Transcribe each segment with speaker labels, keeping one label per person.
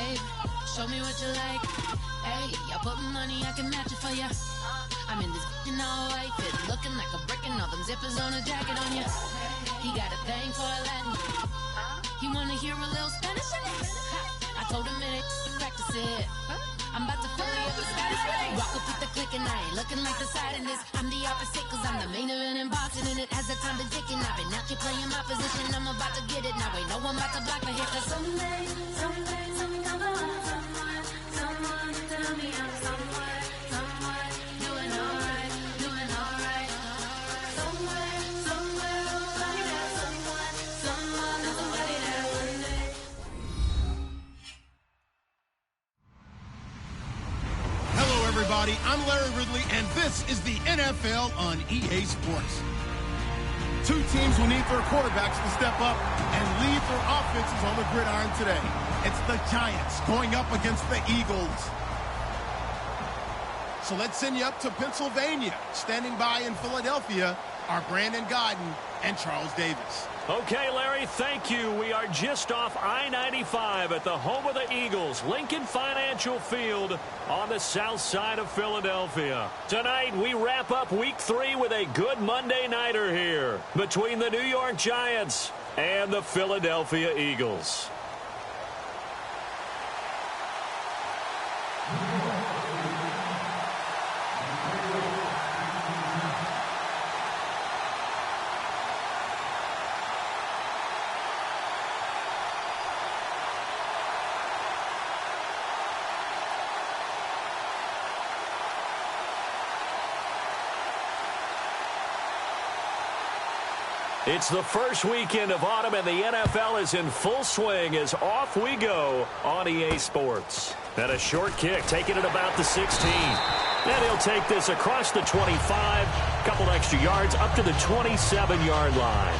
Speaker 1: babe. Show me what you like. Hey, I put money, I can match it for ya. I'm in this in all white fit, looking like a brick and all them zippers on a jacket on ya. He got a thing for a Latin. He wanna hear a little Spanish in it. I told him it ain't to practice it. I'm about to fill you up with status. Walk up with the click and I ain't looking like the side in this. I'm the opposite cause I'm the main event and boxing in it. Has the time been ticking, I've been out here playing my position. I'm about to get it now, ain't no one about to block my hit. Cause someday, something comes along. Someone tell me I'm somewhere doing alright. Somewhere, somebody there, somebody there one day.
Speaker 2: Hello, everybody. I'm Larry Ridley, and this is the NFL on EA Sports. Two teams will need their quarterbacks to step up and lead their offenses on the gridiron today. It's the Giants going up against the Eagles. So let's send you up to Pennsylvania. Standing by in Philadelphia are Brandon Godden and Charles Davis.
Speaker 3: Okay, Larry, thank you. We are just off I-95 at the home of the Eagles, Lincoln Financial Field on the south side of Philadelphia. Tonight, we wrap up Week 3 with a good Monday nighter here between the New York Giants and the Philadelphia Eagles. It's the first weekend of autumn, and the NFL is in full swing as off we go on EA Sports. And a short kick, taking it about the 16. And he'll take this across the 25, couple extra yards up to the 27-yard line.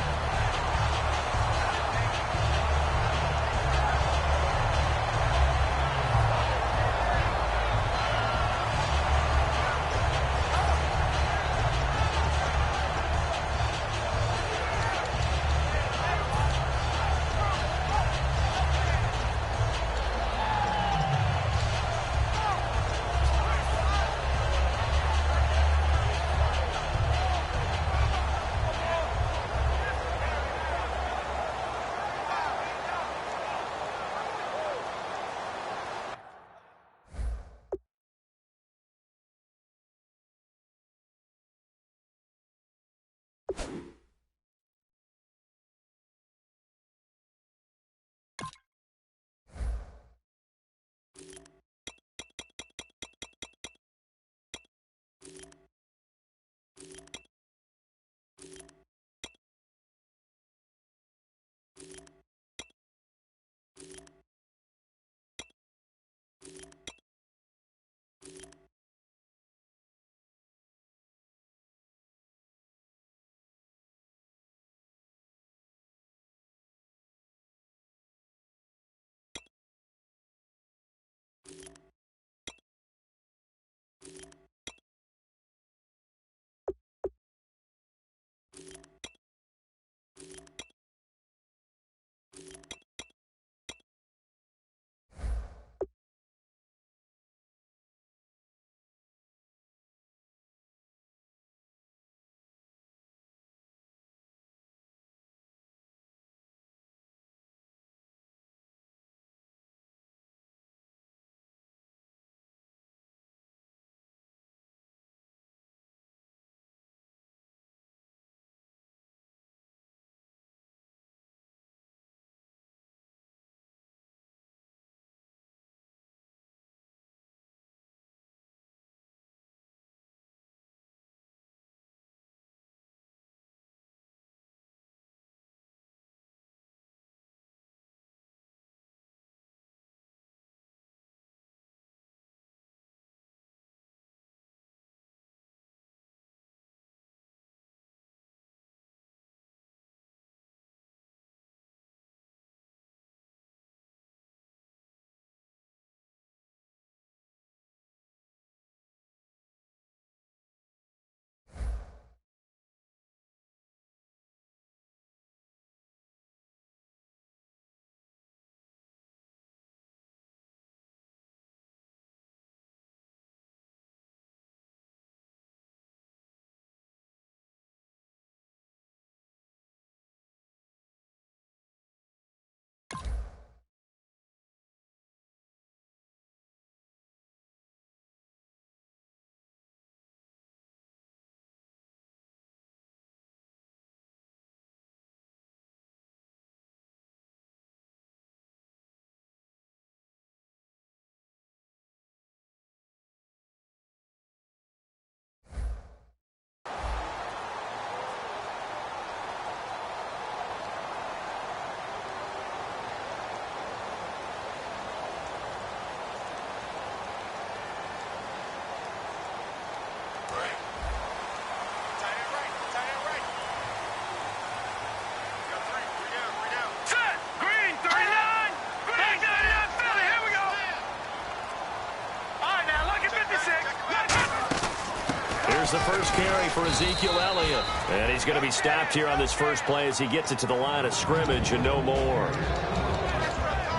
Speaker 3: There's the first carry for Ezekiel Elliott. And he's going to be stopped here on this first play as he gets it to the line of scrimmage and no more.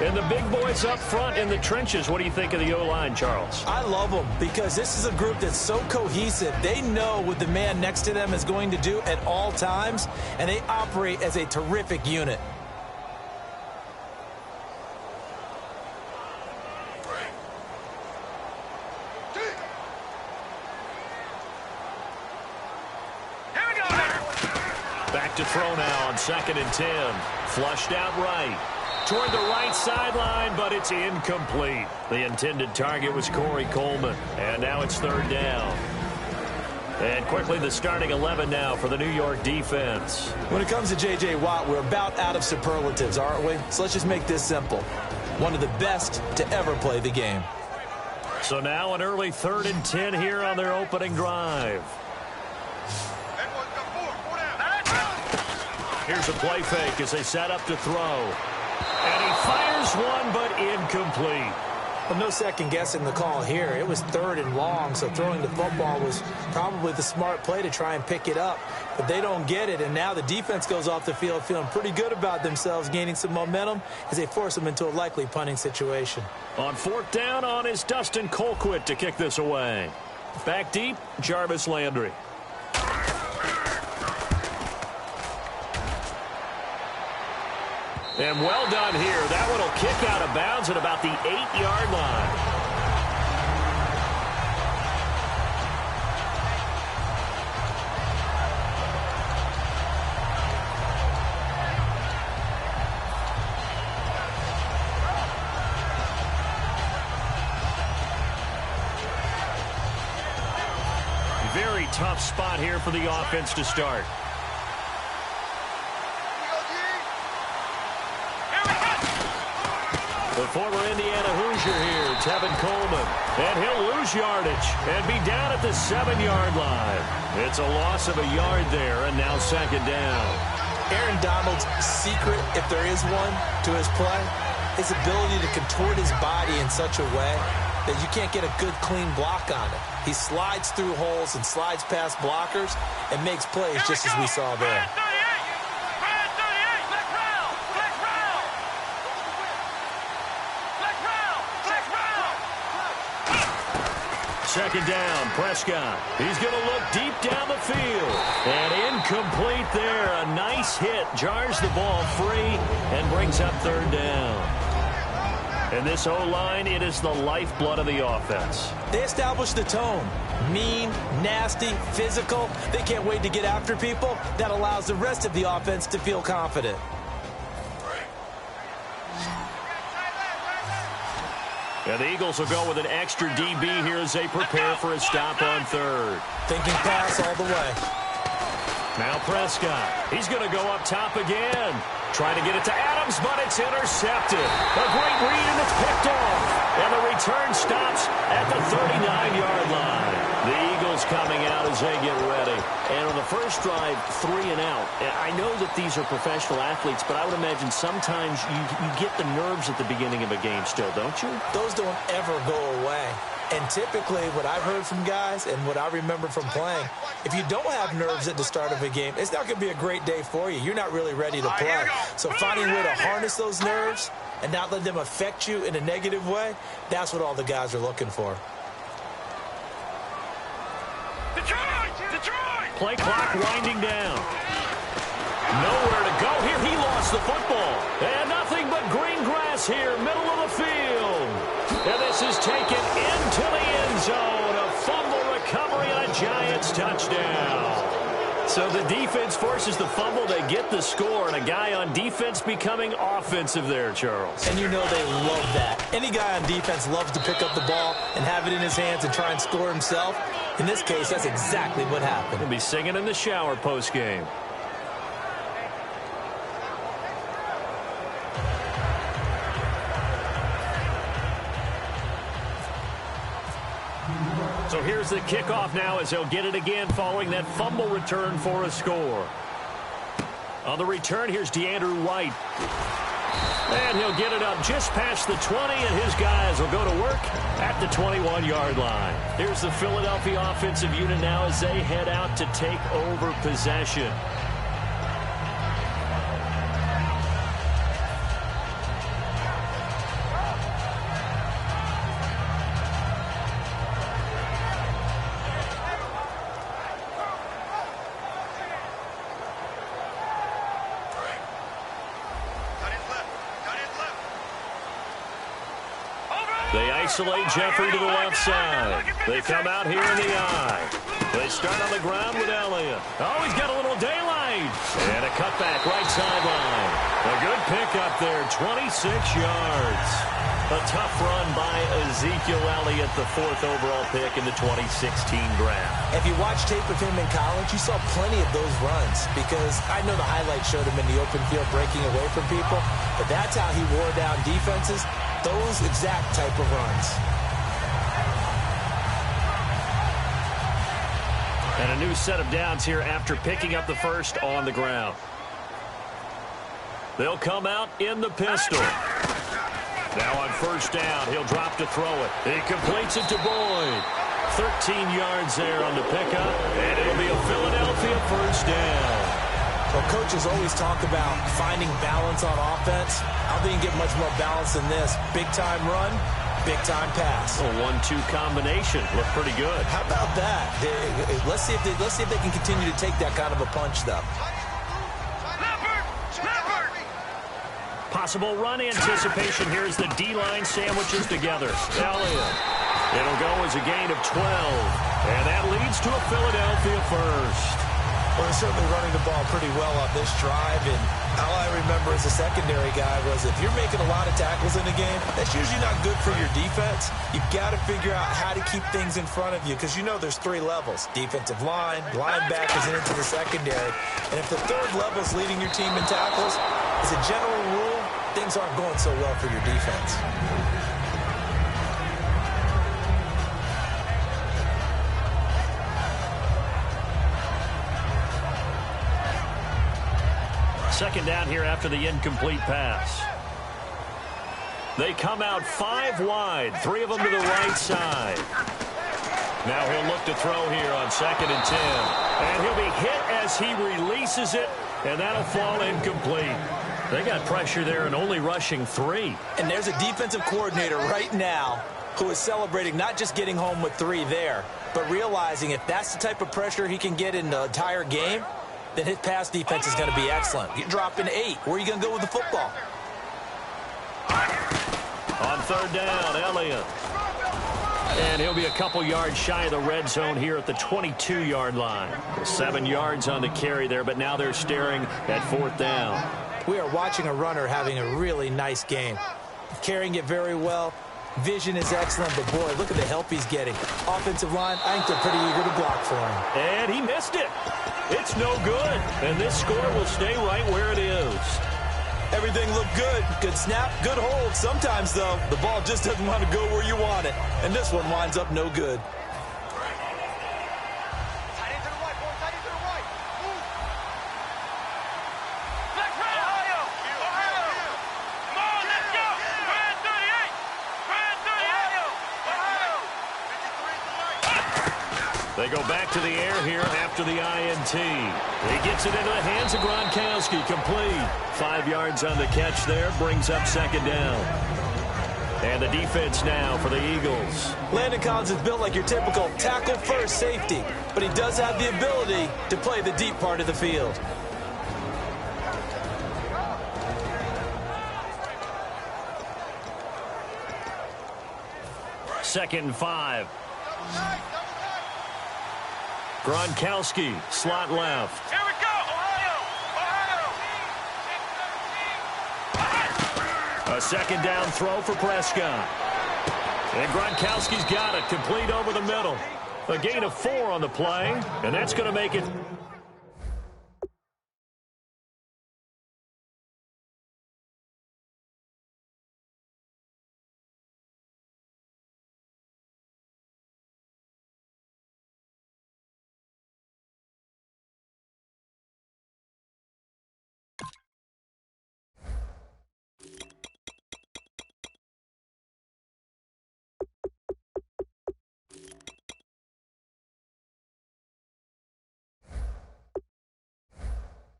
Speaker 3: And the big boys up front in the trenches, what do you think of the O-line, Charles?
Speaker 4: I love them because this is a group that's so cohesive. They know what the man next to them is going to do at all times, and they operate as a terrific unit.
Speaker 3: Back to throw now on 2nd and 10. Flushed out right. Toward the right sideline, but it's incomplete. The intended target was Corey Coleman. And now it's 3rd down. And quickly the starting 11 now for the New York defense.
Speaker 4: When it comes to J.J. Watt, we're about out of superlatives, aren't we? So let's just make this simple. One of the best to ever play the game.
Speaker 3: So now an early 3rd and 10 here on their opening drive. Here's a play fake as they set up to throw. And he fires one, but incomplete.
Speaker 4: Well, no second guessing the call here. It was 3rd and long, so throwing the football was probably the smart play to try and pick it up. But they don't get it, and now the defense goes off the field feeling pretty good about themselves, gaining some momentum as they force them into a likely punting situation.
Speaker 3: On 4th down on is Dustin Colquitt to kick this away. Back deep, Jarvis Landry. And well done here. That one will kick out of bounds at about the 8-yard line. Very tough spot here for the offense to start. The former Indiana Hoosier here, Tevin Coleman. And he'll lose yardage and be down at the 7-yard line. It's a loss of a yard there, and now 2nd down.
Speaker 4: Aaron Donald's secret, if there is one, to his play, his ability to contort his body in such a way that you can't get a good, clean block on it. He slides through holes and slides past blockers and makes plays just as we saw there.
Speaker 3: 2nd down, Prescott. He's going to look deep down the field. And incomplete there. A nice hit. Jars the ball free and brings up 3rd down. And this O-line, it is the lifeblood of the offense.
Speaker 4: They establish the tone. Mean, nasty, physical. They can't wait to get after people. That allows the rest of the offense to feel confident.
Speaker 3: And the Eagles will go with an extra DB here as they prepare for a stop on 3rd.
Speaker 4: Thinking pass all the way.
Speaker 3: Now Prescott. He's going to go up top again. Trying to get it to Adams, but it's intercepted. A great read, and it's picked off. And the return stops at the 39-yard line. The Eagles coming out as they get ready. And on the first drive, 3 and out. I know that these are professional athletes, but I would imagine sometimes you get the nerves at the beginning of a game still, don't you?
Speaker 4: Those don't ever go away. And typically, what I've heard from guys and what I remember from playing, if you don't have nerves at the start of a game, it's not going to be a great day for you. You're not really ready to play. So finding a way to harness those nerves and not let them affect you in a negative way, that's what all the guys are looking for.
Speaker 3: Detroit! Play clock winding down. Nowhere to go here. He lost the football. And nothing but green grass here, middle of the field. And this is taken into the end zone. A fumble recovery and a Giants touchdown. So the defense forces the fumble. They get the score, and a guy on defense becoming offensive there, Charles.
Speaker 4: And you know they love that. Any guy on defense loves to pick up the ball and have it in his hands and try and score himself. In this case, that's exactly what happened.
Speaker 3: He'll be singing in the shower post-game. So here's the kickoff now as they'll get it again following that fumble return for a score. On the return, here's DeAndrew White. And he'll get it up just past the 20, and his guys will go to work at the 21-yard line. Here's the Philadelphia offensive unit now as they head out to take over possession. They isolate Jeffrey to the left side. They come out here in the eye. They start on the ground with Elliott. Oh, he's got a little daylight. And a cutback right sideline. A good pickup there, 26 yards. A tough run by Ezekiel Elliott, the 4th overall pick in the 2016 draft.
Speaker 4: If you watch tape of him in college, you saw plenty of those runs because I know the highlights showed him in the open field breaking away from people, but that's how he wore down defenses, those exact type of runs.
Speaker 3: And a new set of downs here after picking up the first on the ground. They'll come out in the pistol. Now on first down, he'll drop to throw it. He completes it to Boyd. 13 yards there on the pickup, and it'll be a Philadelphia first down.
Speaker 4: Well, coaches always talk about finding balance on offense. I don't think you can get much more balance than this. Big-time run, big-time pass.
Speaker 3: A 1-2 combination. Looked pretty good.
Speaker 4: How about that? Let's see if they can continue to take that kind of a punch, though.
Speaker 3: Possible run anticipation here as the D-line sandwiches together. Elliott. It'll go as a gain of 12. And that leads to a Philadelphia first.
Speaker 4: Well, they're certainly running the ball pretty well on this drive. And all I remember as a secondary guy was if you're making a lot of tackles in the game, that's usually not good for your defense. You've got to figure out how to keep things in front of you because you know there's 3 levels. Defensive line, linebackers, and into the secondary. And if the 3rd level is leading your team in tackles, as a general rule, things aren't going so well for your defense.
Speaker 3: Second down here after the incomplete pass. They come out 5 wide, 3 of them to the right side. Now he'll look to throw here on 2nd and 10. And he'll be hit as he releases it, and that'll fall incomplete. They got pressure there and only rushing 3.
Speaker 4: And there's a defensive coordinator right now who is celebrating not just getting home with 3 there, but realizing if that's the type of pressure he can get in the entire game, then his pass defense is going to be excellent. You're dropping 8. Where are you going to go with the football?
Speaker 3: On 3rd down, Elliott. And he'll be a couple yards shy of the red zone here at the 22-yard line. 7 yards on the carry there, but now they're staring at 4th down.
Speaker 4: We are watching a runner having a really nice game. Carrying it very well. Vision is excellent, but boy, look at the help he's getting. Offensive line, I think they're pretty eager to block for him.
Speaker 3: And he missed it. It's no good. And this score will stay right where it is.
Speaker 4: Everything looked good. Good snap, good hold. Sometimes, though, the ball just doesn't want to go where you want it. And this one winds up no good.
Speaker 3: They go back to the air here after the INT. He gets it into the hands of Gronkowski, complete. 5 yards on the catch there, brings up 2nd down. And the defense now for the Eagles.
Speaker 4: Landon Collins is built like your typical tackle-first safety, but he does have the ability to play the deep part of the field.
Speaker 3: Second and 5. Gronkowski, slot left.
Speaker 5: Here we go, Ohio!
Speaker 3: A 2nd down throw for Prescott. And Gronkowski's got it, complete over the middle. A gain of 4 on the play, and that's going to make it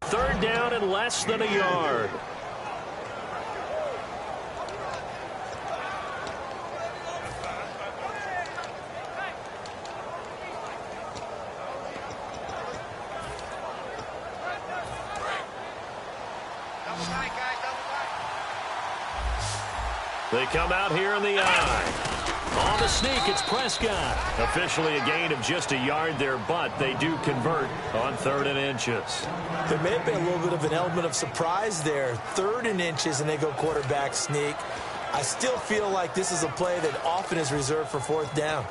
Speaker 3: Third down and less than a yard. They come out here in the eye. On the sneak, it's Prescott. Officially a gain of just a yard there, but they do convert on 3rd and inches.
Speaker 4: There may have been a little bit of an element of surprise there. 3rd and inches, and they go quarterback sneak. I still feel like this is a play that often is reserved for 4th down.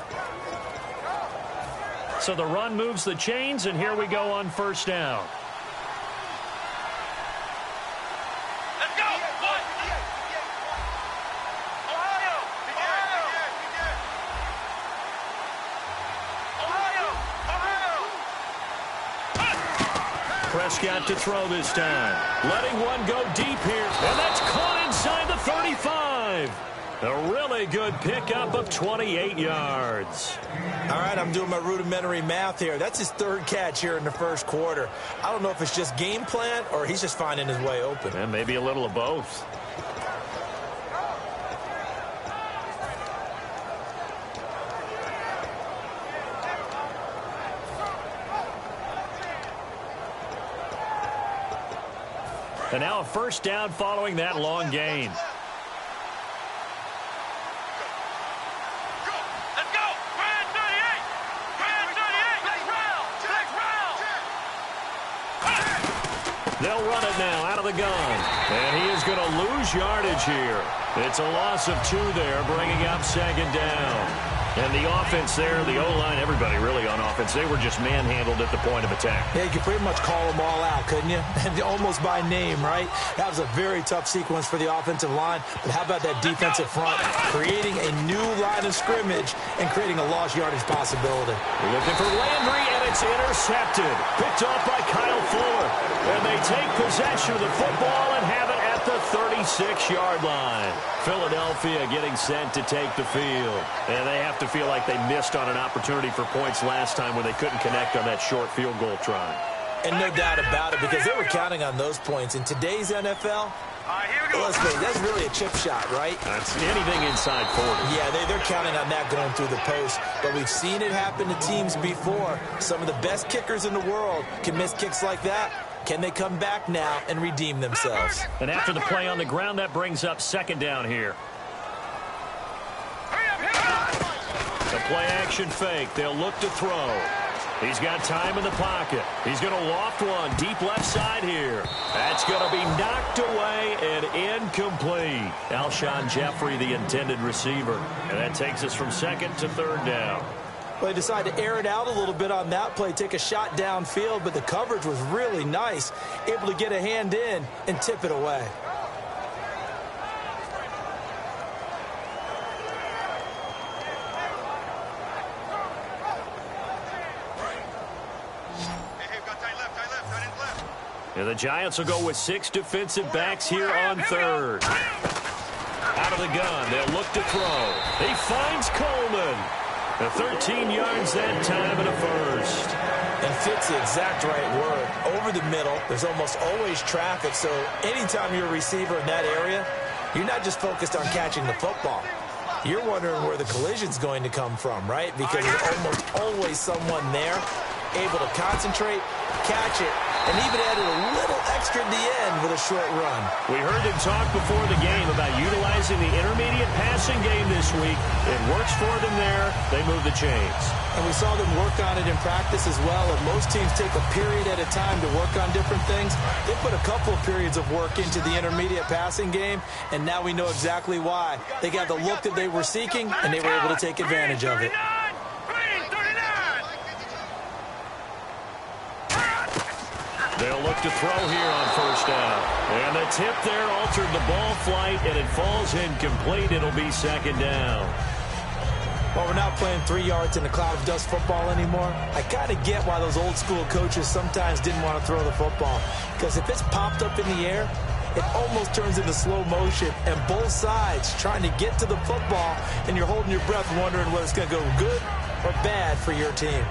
Speaker 3: So the run moves the chains, and here we go on 1st down. Prescott to throw this time. Letting one go deep here. And that's caught inside the 35. A really good pickup of 28 yards.
Speaker 4: All right, I'm doing my rudimentary math here. That's his 3rd catch here in the 1st quarter. I don't know if it's just game plan or he's just finding his way open.
Speaker 3: And maybe a little of both. And now a 1st down following that long gain.
Speaker 5: Let's go! Brand 38! Brand 38! Next round!
Speaker 3: They'll run it now out of the gun. And he is going to lose yardage here. It's a loss of 2 there, bringing up 2nd down. And the offense there, the O-line, everybody really on offense, they were just manhandled at the point of attack.
Speaker 4: Yeah, you could pretty much call them all out, couldn't you? And almost by name, right? That was a very tough sequence for the offensive line. But how about that defensive front? Creating a new line of scrimmage and creating a lost yardage possibility.
Speaker 3: Looking for Landry, and it's intercepted. Picked off by Kyle Fuller. And they take possession of the football and have it at the 36-yard line. Philadelphia getting sent to take the field. And they have to feel like they missed on an opportunity for points last time when they couldn't connect on that short field goal try.
Speaker 4: And no doubt about it, because they were counting on those points. In today's NFL, let's face it, that's really a chip shot, right?
Speaker 3: That's anything inside 40.
Speaker 4: Yeah, they're counting on that going through the post. But we've seen it happen to teams before. Some of the best kickers in the world can miss kicks like that. Can they come back now and redeem themselves?
Speaker 3: And after the play on the ground, that brings up 2nd down here. The play-action fake. They'll look to throw. He's got time in the pocket. He's going to loft one deep left side here. That's going to be knocked away and incomplete. Alshon Jeffrey, the intended receiver. And that takes us from 2nd to 3rd down.
Speaker 4: Well, they decided to air it out a little bit on that play, take a shot downfield, but the coverage was really nice. Able to get a hand in and tip it away.
Speaker 3: And the Giants will go with 6 defensive backs here on 3rd. Out of the gun, they'll look to throw. He finds Coleman. The 13 yards that time in a 1st.
Speaker 4: And fits the exact right word. Over the middle, there's almost always traffic, so anytime you're a receiver in that area, you're not just focused on catching the football. You're wondering where the collision's going to come from, right? Because there's almost always someone there able to concentrate, catch it, and even added a little extra at the end with a short run.
Speaker 3: We heard him talk before the game about utilizing the intermediate passing game this week. It works for them there. They move the chains.
Speaker 4: And we saw them work on it in practice as well. And most teams take a period at a time to work on different things. They put a couple of periods of work into the intermediate passing game, and now we know exactly why. They got the look that they were seeking, and they were able to take advantage of it.
Speaker 3: They'll look to throw here on 1st down. And the tip there altered the ball flight, and it falls incomplete. It'll be 2nd down.
Speaker 4: Well, we're not playing 3 yards in a cloud of dust football anymore. I kind of get why those old school coaches sometimes didn't want to throw the football. Because if it's popped up in the air, it almost turns into slow motion. And both sides trying to get to the football, and you're holding your breath wondering whether it's going to go good or bad for your team.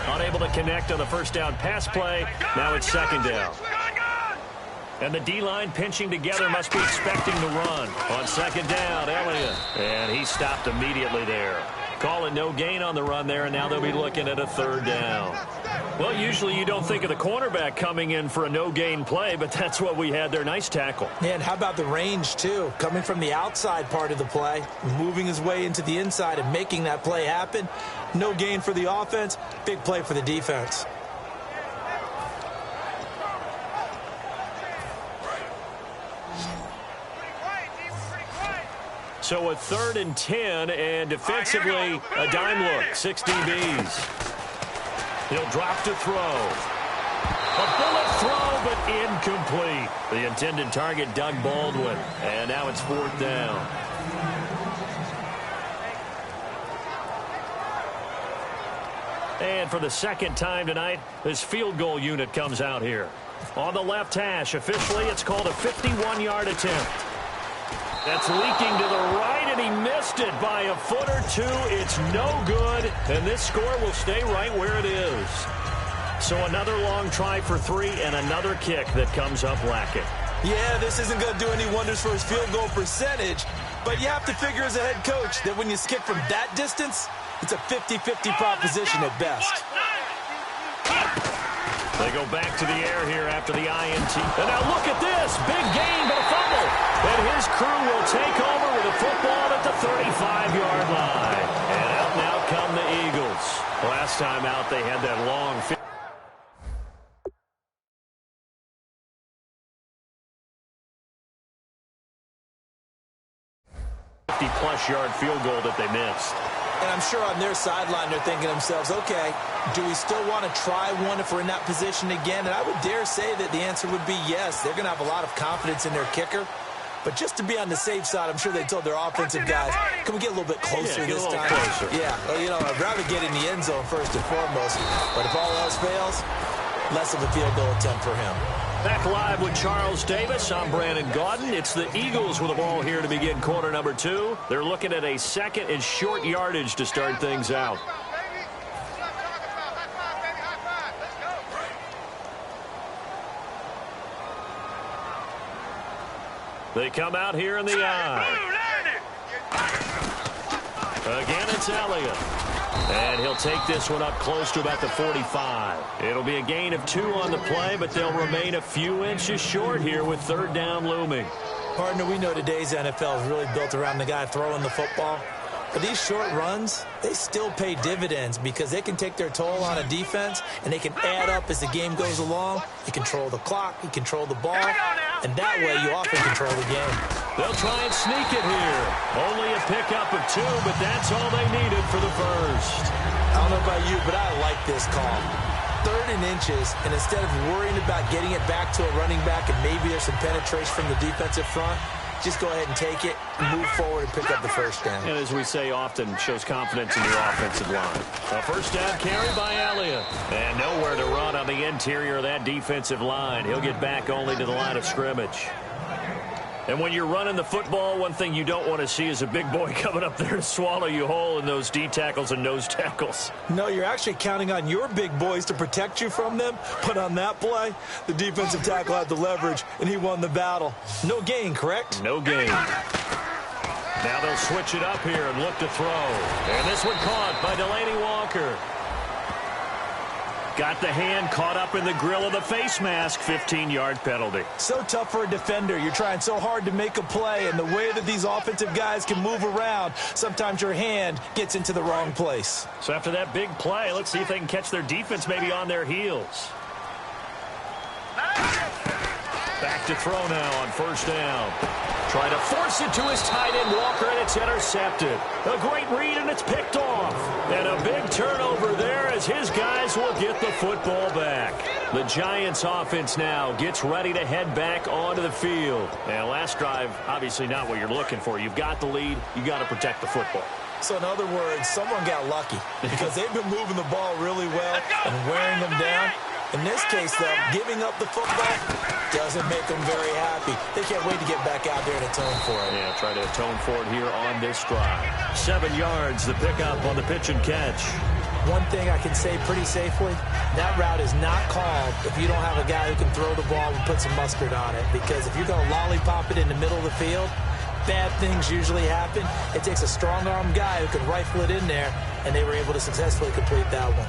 Speaker 3: Unable to connect on the 1st down pass play. Now it's 2nd down. And the D-line pinching together must be expecting to run. On second down, Elliott. And he stopped immediately there. Call it no gain on the run there, and now they'll be looking at a third down. Well, usually you don't think of the cornerback coming in for a no-gain play, but that's what we had there. Nice tackle.
Speaker 4: And how about the range, too? Coming from the outside part of the play, moving his way into the inside and making that play happen. No gain for the offense, big play for the defense.
Speaker 3: So a 3rd and 10, and defensively a dime look, 6 DBs. He'll drop to throw. A bullet throw, but incomplete. The intended target, Doug Baldwin. And now it's 4th down. And for the second time tonight, this field goal unit comes out here. On the left hash, officially it's called a 51-yard attempt. That's leaking to the right, and he missed it by a foot or two. It's no good, and this score will stay right where it is. So another long try for 3 and another kick that comes up lacking.
Speaker 4: Yeah, this isn't going to do any wonders for his field goal percentage, but you have to figure as a head coach that when you kick from that distance, it's a 50-50 proposition at best.
Speaker 3: They go back to the air here after the INT. And now look at this. Big gain, but a fumble. And his crew will take over with a football at the 35-yard line. And out and out come the Eagles. Last time out, they had that long 50-plus yard field goal that they missed.
Speaker 4: And I'm sure on their sideline they're thinking to themselves, okay, do we still want to try one if we're in that position again? And I would dare say that the answer would be yes. They're going to have a lot of confidence in their kicker. But just to be on the safe side, I'm sure they told their offensive guys, can we get a little bit closer this time?
Speaker 3: Closer.
Speaker 4: Yeah, well, you know, I'd rather get in the end zone first and foremost. But if all else fails, less of a field goal attempt for him.
Speaker 3: Back live with Charles Davis. I'm Brandon Gaudin. It's the Eagles with the ball here to begin quarter number 2. They're looking at a 2nd and short yardage to start things out. They come out here in the eye. Again, it's Elliott. And he'll take this one up close to about the 45. It'll be a gain of 2 on the play, but they'll remain a few inches short here with 3rd down looming.
Speaker 4: Partner, we know today's NFL is really built around the guy throwing the football. But these short runs, they still pay dividends because they can take their toll on a defense, and they can add up as the game goes along. You control the clock, you control the ball, and that way you often control the game.
Speaker 3: They'll try and sneak it here. Only a pickup of 2, but that's all they needed for the first.
Speaker 4: I don't know about you, but I like this call. 3rd and inches, and instead of worrying about getting it back to a running back and maybe there's some penetration from the defensive front, just go ahead and take it, move forward, and pick up the first down.
Speaker 3: And as we say often, shows confidence in your offensive line. A first down carry by Elliott. And nowhere to run on the interior of that defensive line. He'll get back only to the line of scrimmage. And when you're running the football, one thing you don't want to see is a big boy coming up there to swallow you whole in those D tackles and nose tackles.
Speaker 4: No, you're actually counting on your big boys to protect you from them. But on that play, the defensive tackle had the leverage, and he won the battle. No gain, correct?
Speaker 3: No gain. Now they'll switch it up here and look to throw. And this one caught by Delaney Walker. Got the hand caught up in the grill of the face mask. 15-yard penalty.
Speaker 4: So tough for a defender. You're trying so hard to make a play, and the way that these offensive guys can move around, sometimes your hand gets into the wrong place.
Speaker 3: So after that big play, let's see if they can catch their defense maybe on their heels. Back to throw now on first down. Try to force it to his tight end, Walker, and it's intercepted. A great read, and it's picked off. And a big turnover there as his guys will get the football back. The Giants offense now gets ready to head back onto the field. And last drive, obviously not what you're looking for. You've got the lead. You got to protect the football.
Speaker 4: So in other words, someone got lucky because they've been moving the ball really well and wearing them down. In this case, though, giving up the football doesn't make them very happy. They can't wait to get back out there and atone for it.
Speaker 3: Yeah, try to atone for it here on this drive. 7 yards, the pickup on the pitch and catch.
Speaker 4: One thing I can say pretty safely, that route is not called if you don't have a guy who can throw the ball and put some mustard on it. Because if you're going to lollipop it in the middle of the field, bad things usually happen. It takes a strong-arm guy who can rifle it in there, and they were able to successfully complete that one.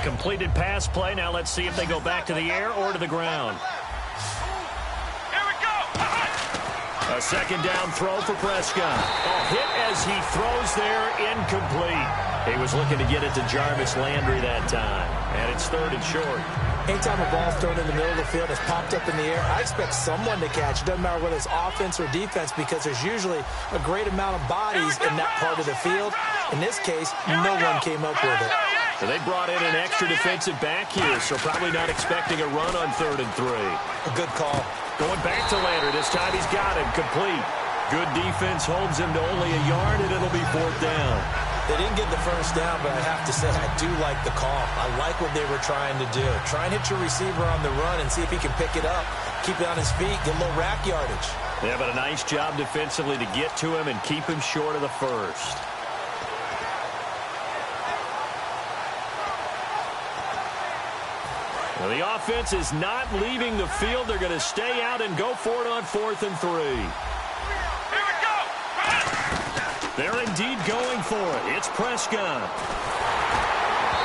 Speaker 3: Completed pass play. Now let's see if they go back to the air or to the ground.
Speaker 5: Here we go.
Speaker 3: A second down throw for Prescott. A hit as he throws there, incomplete. He was looking to get it to Jarvis Landry that time, and it's 3rd and short.
Speaker 4: Anytime a ball's thrown in the middle of the field, it's popped up in the air, I expect someone to catch. It doesn't matter whether it's offense or defense, because there's usually a great amount of bodies in that part of the field. In this case, no one came up with it.
Speaker 3: So they brought in an extra defensive back here, so probably not expecting a run on 3rd and 3.
Speaker 4: A good call.
Speaker 3: Going back to Landry. This time he's got him complete. Good defense holds him to only a yard, and it'll be 4th down.
Speaker 4: They didn't get the first down, but I have to say, I do like the call. I like what they were trying to do. Try and hit your receiver on the run and see if he can pick it up, keep it on his feet, get a little rack yardage.
Speaker 3: Yeah, but a nice job defensively to get to him and keep him short of the first. Well, the offense is not leaving the field. They're going to stay out and go for it on 4th and 3.
Speaker 5: Here we go.
Speaker 3: They're indeed going for it. It's Prescott.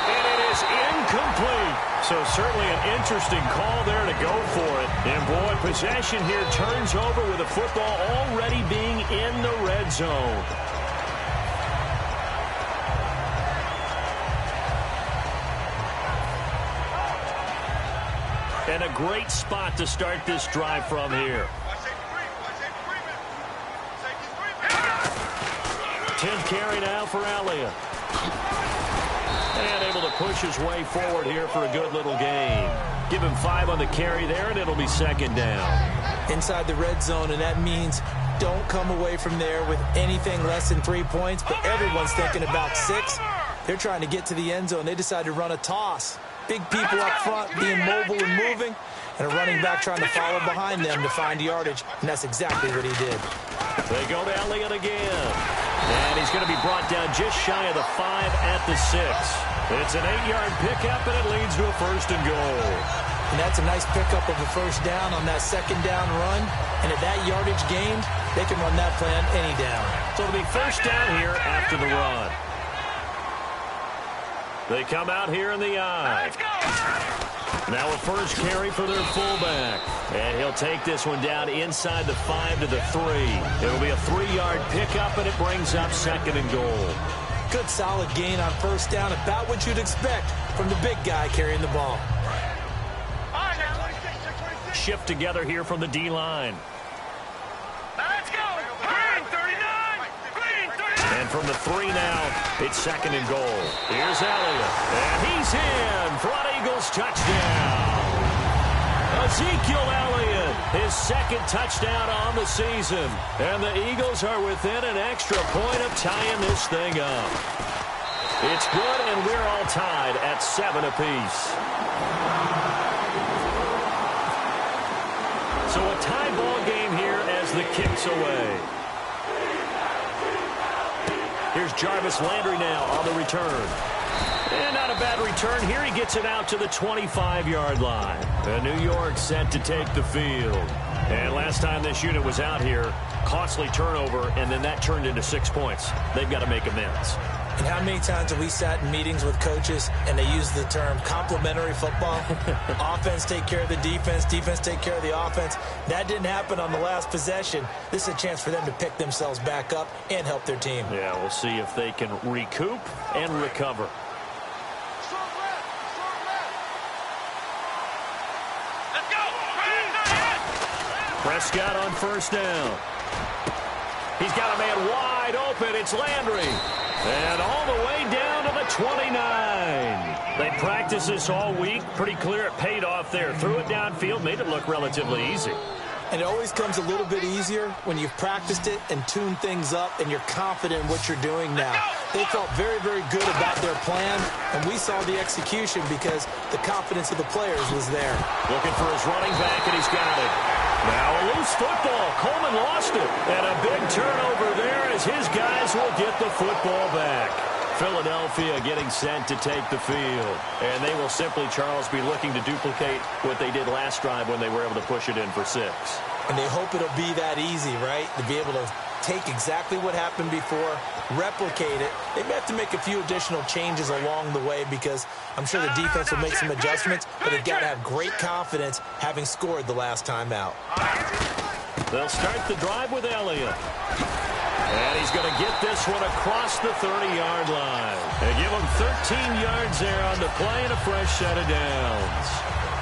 Speaker 3: And it is incomplete. So certainly an interesting call there to go for it. And boy, possession here turns over with the football already being in the red zone. And a great spot to start this drive from here. 10th carry now for Elliott. And able to push his way forward here for a good little gain. Give him 5 on the carry there, and it'll be 2nd down.
Speaker 4: Inside the red zone, and that means don't come away from there with anything less than 3 points, but everyone's thinking about 6. They're trying to get to the end zone. They decide to run a toss. Big people up front being mobile and moving, and a running back trying to follow behind them to find yardage, and that's exactly what he did.
Speaker 3: They go to Elliott again, and he's going to be brought down just shy of the 5 at the 6. It's an 8-yard pickup, and it leads to a 1st and goal.
Speaker 4: And that's a nice pickup of a 1st down on that 2nd down run, and at that yardage gained, they can run that play on any down.
Speaker 3: So it'll be 1st down here after the run. They come out here in the eye. Now a 1st carry for their fullback. And he'll take this one down inside the 5 to the 3. It'll be a 3-yard pickup, and it brings up 2nd and goal.
Speaker 4: Good solid gain on 1st down, about what you'd expect from the big guy carrying the ball.
Speaker 3: Shift together here from the D-line.
Speaker 5: Let's go. Green 39. Green 39.
Speaker 3: And from the 3 now, it's 2nd and goal. Here's Elliott. And he's in. Front Eagles touchdown. Ezekiel Elliott, his 2nd touchdown on the season. And the Eagles are within an extra point of tying this thing up. It's good, and we're all tied at 7 apiece. So a tie ball game here as the kick's away. Here's Jarvis Landry now on the return. And not a bad return here. He gets it out to the 25-yard line. And New York set to take the field. And last time this unit was out here, costly turnover, and then that turned into 6 points. They've got to make amends.
Speaker 4: And how many times have we sat in meetings with coaches and they use the term complementary football? Offense take care of the defense, defense take care of the offense. That didn't happen on the last possession. This is a chance for them to pick themselves back up and help their team.
Speaker 3: Yeah, we'll see if they can recoup and recover.
Speaker 5: Let's go.
Speaker 3: Prescott on 1st down. He's got a man wide open. It's Landry. And all the way down to the 29. They practiced this all week. Pretty clear it paid off there. Threw it downfield, made it look relatively easy.
Speaker 4: And it always comes a little bit easier when you've practiced it and tuned things up and you're confident in what you're doing now. They felt very, very good about their plan, and we saw the execution because the confidence of the players was there.
Speaker 3: Looking for his running back, and he's got it. Now a loose football. Coleman lost it. And a big turnover there as his guys will get the football back. Philadelphia getting sent to take the field. And they will simply, Charles, be looking to duplicate what they did last drive when they were able to push it in for 6.
Speaker 4: And they hope it'll be that easy, right? To be able to take exactly what happened before, replicate it. They may have to make a few additional changes along the way because I'm sure the defense will make some adjustments, but they've got to have great confidence having scored the last time out.
Speaker 3: They'll start the drive with Elliott. And he's going to get this one across the 30-yard line. They give him 13 yards there on the play and a fresh set of downs.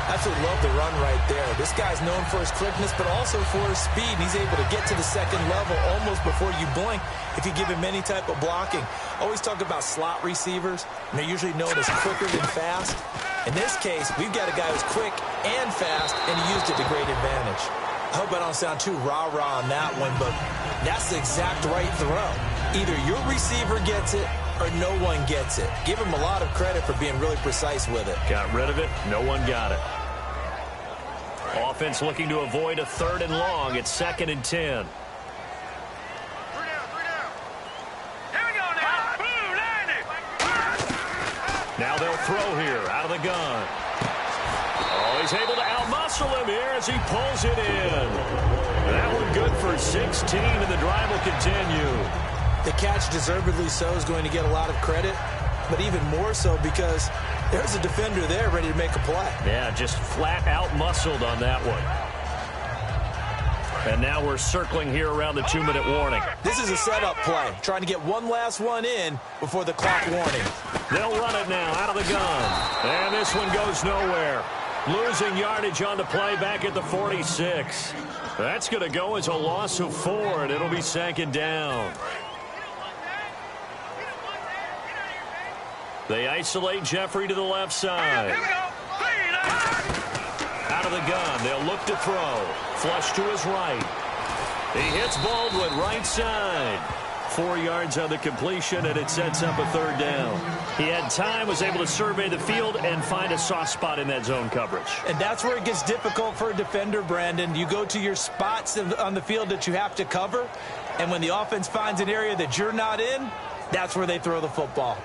Speaker 4: Absolutely love the run right there. This guy's known for his quickness, but also for his speed. He's able to get to the second level almost before you blink if you give him any type of blocking. Always talk about slot receivers, and they're usually known as quicker than fast. In this case, we've got a guy who's quick and fast, and he used it to great advantage. I hope I don't sound too rah-rah on that one, but that's the exact right throw. Either your receiver gets it or no one gets it. Give him a lot of credit for being really precise with it.
Speaker 3: Got rid of it. No one got it. Offense looking to avoid a 3rd and long. It's 2nd and 10.
Speaker 5: 3 down. Here we go now. Boom, 90.
Speaker 3: Now they'll throw here out of the gun. Oh, he's able to outmuscle him here as he pulls it in. That one good for 16, and the drive will continue.
Speaker 4: The catch, deservedly so, is going to get a lot of credit, but even more so because there's a defender there ready to make a play.
Speaker 3: Yeah, just flat out muscled on that one. And now we're circling here around the 2-minute warning.
Speaker 4: This is a setup play, trying to get one last one in before the clock warning.
Speaker 3: They'll run it now out of the gun. And this one goes nowhere. Losing yardage on the play back at the 46. That's going to go as a loss of 4, and it'll be 2nd down. They isolate Jeffrey to the left side.
Speaker 5: Here we go.
Speaker 3: Out of the gun, they'll look to throw. Flush to his right. He hits Baldwin right side. 4 yards on the completion, and it sets up a 3rd down. He had time, was able to survey the field and find a soft spot in that zone coverage.
Speaker 4: And that's where it gets difficult for a defender, Brandon. You go to your spots on the field that you have to cover, and when the offense finds an area that you're not in, that's where they throw the football.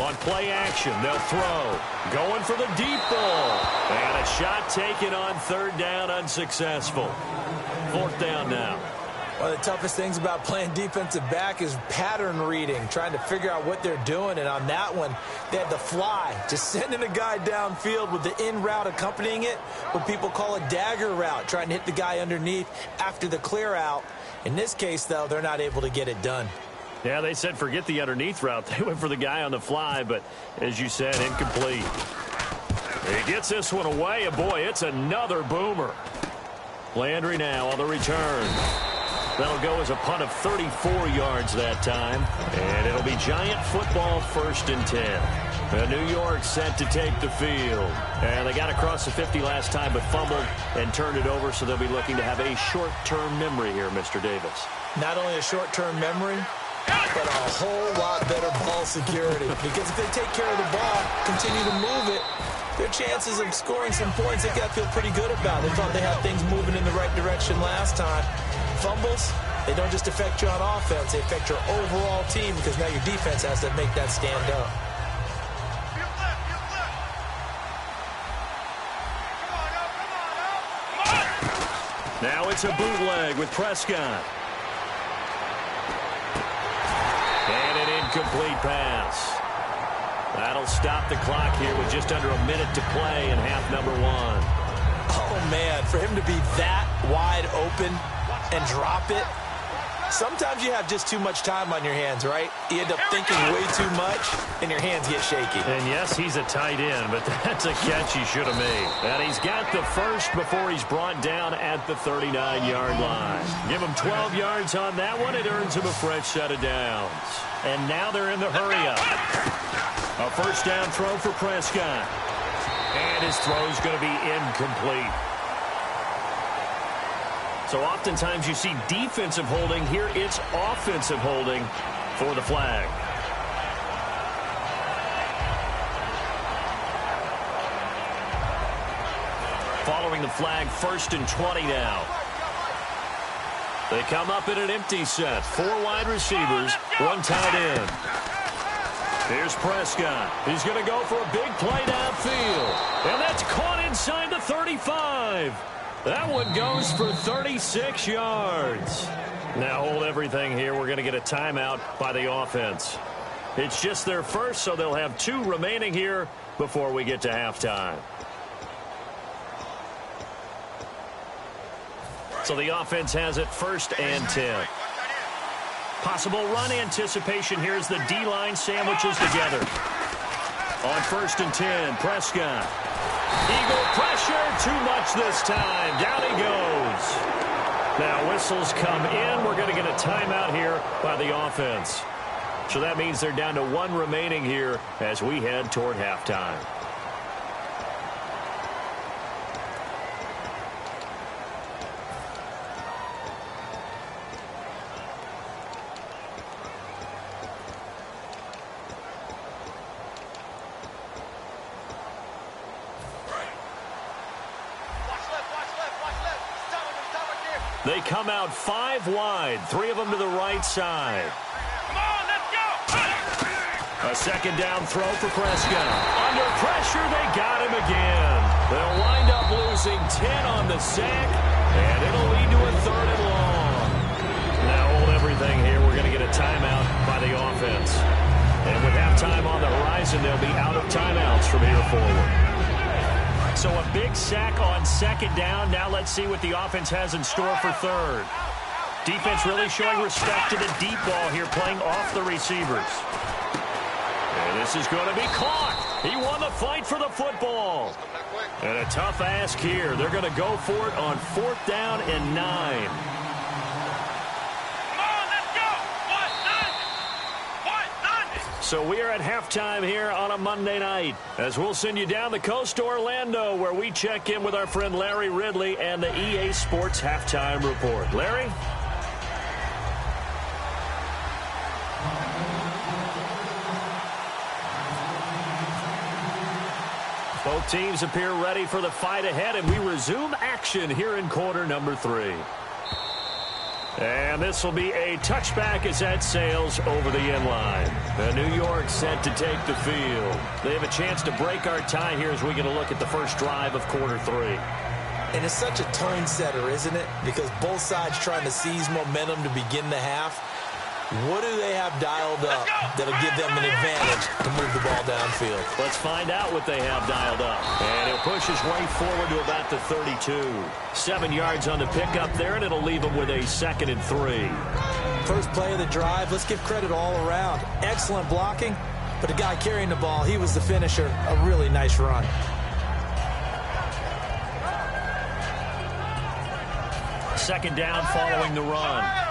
Speaker 3: On play action, they'll throw. Going for the deep ball. And a shot taken on 3rd down, unsuccessful. 4th down now.
Speaker 4: One of the toughest things about playing defensive back is pattern reading, trying to figure out what they're doing. And on that one, they had the fly, just sending a guy downfield with the in route accompanying it, what people call a dagger route, trying to hit the guy underneath after the clear out. In this case, though, they're not able to get it done.
Speaker 3: Yeah, they said forget the underneath route. They went for the guy on the fly, but as you said, incomplete. He gets this one away, and boy, it's another boomer. Landry now on the return. That'll go as a punt of 34 yards that time, and it'll be Giant football 1st and 10. New York set to take the field. And they got across the 50 last time, but fumbled and turned it over, so they'll be looking to have a short-term memory here, Mr. Davis.
Speaker 4: Not only a short-term memory, but a whole lot better ball security. Because if they take care of the ball, continue to move it, their chances of scoring some points, they got to feel pretty good about. They thought they had things moving in the right direction last time. Fumbles, they don't just affect you on offense, they affect your overall team because now your defense has to make that stand up.
Speaker 3: Now it's a bootleg with Prescott. And an incomplete pass. That'll stop the clock here with just under a minute to play in half number 1.
Speaker 4: Oh, man, for him to be that wide open and drop it, sometimes you have just too much time on your hands, right? You end up thinking way too much, and your hands get shaky.
Speaker 3: And yes, he's a tight end, but that's a catch he should have made. And he's got the first before he's brought down at the 39-yard line. Give him 12 yards on that one. It earns him a fresh set of downs. And now they're in the hurry-up. A 1st down throw for Prescott. And his throw's going to be incomplete. So oftentimes you see defensive holding. Here it's offensive holding for the flag. Following the flag, 1st and 20 now. They come up in an empty set. 4 wide receivers, 1 tight end. Here's Prescott. He's going to go for a big play downfield. And that's caught inside the 35. That one goes for 36 yards. Now hold everything here. We're going to get a timeout by the offense. It's just their first, so they'll have 2 remaining here before we get to halftime. So the offense has it 1st and 10. Possible run anticipation here as the D-line sandwiches together. On 1st and 10, Prescott. Eagle pressure, too much this time. Down he goes. Now whistles come in. We're going to get a timeout here by the offense. So that means they're down to 1 remaining here as we head toward halftime. They come out 5 wide, 3 of them to the right side.
Speaker 5: Come on, let's go.
Speaker 3: A 2nd down throw for Prescott. Under pressure, they got him again. They'll wind up losing 10 on the sack, and it'll lead to a 3rd and long. Now hold everything here. We're going to get a timeout by the offense. And with halftime on the horizon, they'll be out of timeouts from here forward. So a big sack on 2nd down. Now let's see what the offense has in store for 3rd. Defense really showing respect to the deep ball here, playing off the receivers. And this is going to be caught. He won the fight for the football. And a tough ask here. They're going to go for it on 4th down and 9. So we are at halftime here on a Monday night as we'll send you down the coast to Orlando where we check in with our friend Larry Ridley and the EA Sports Halftime Report. Larry? Both teams appear ready for the fight ahead, and we resume action here in quarter number 3. And this will be a touchback as that sails over the end line. New York set to take the field. They have a chance to break our tie here as we get a look at the first drive of quarter 3.
Speaker 4: And it's such a tone setter, isn't it? Because both sides trying to seize momentum to begin the half. What do they have dialed up that'll give them an advantage to move the ball downfield?
Speaker 3: Let's find out what they have dialed up. And he'll push his way forward to about the 32. 7 yards on the pickup there, and it'll leave him with a 2nd and 3.
Speaker 4: First play of the drive, let's give credit all around. Excellent blocking, but the guy carrying the ball, he was the finisher. A really nice run.
Speaker 3: Second down following the run.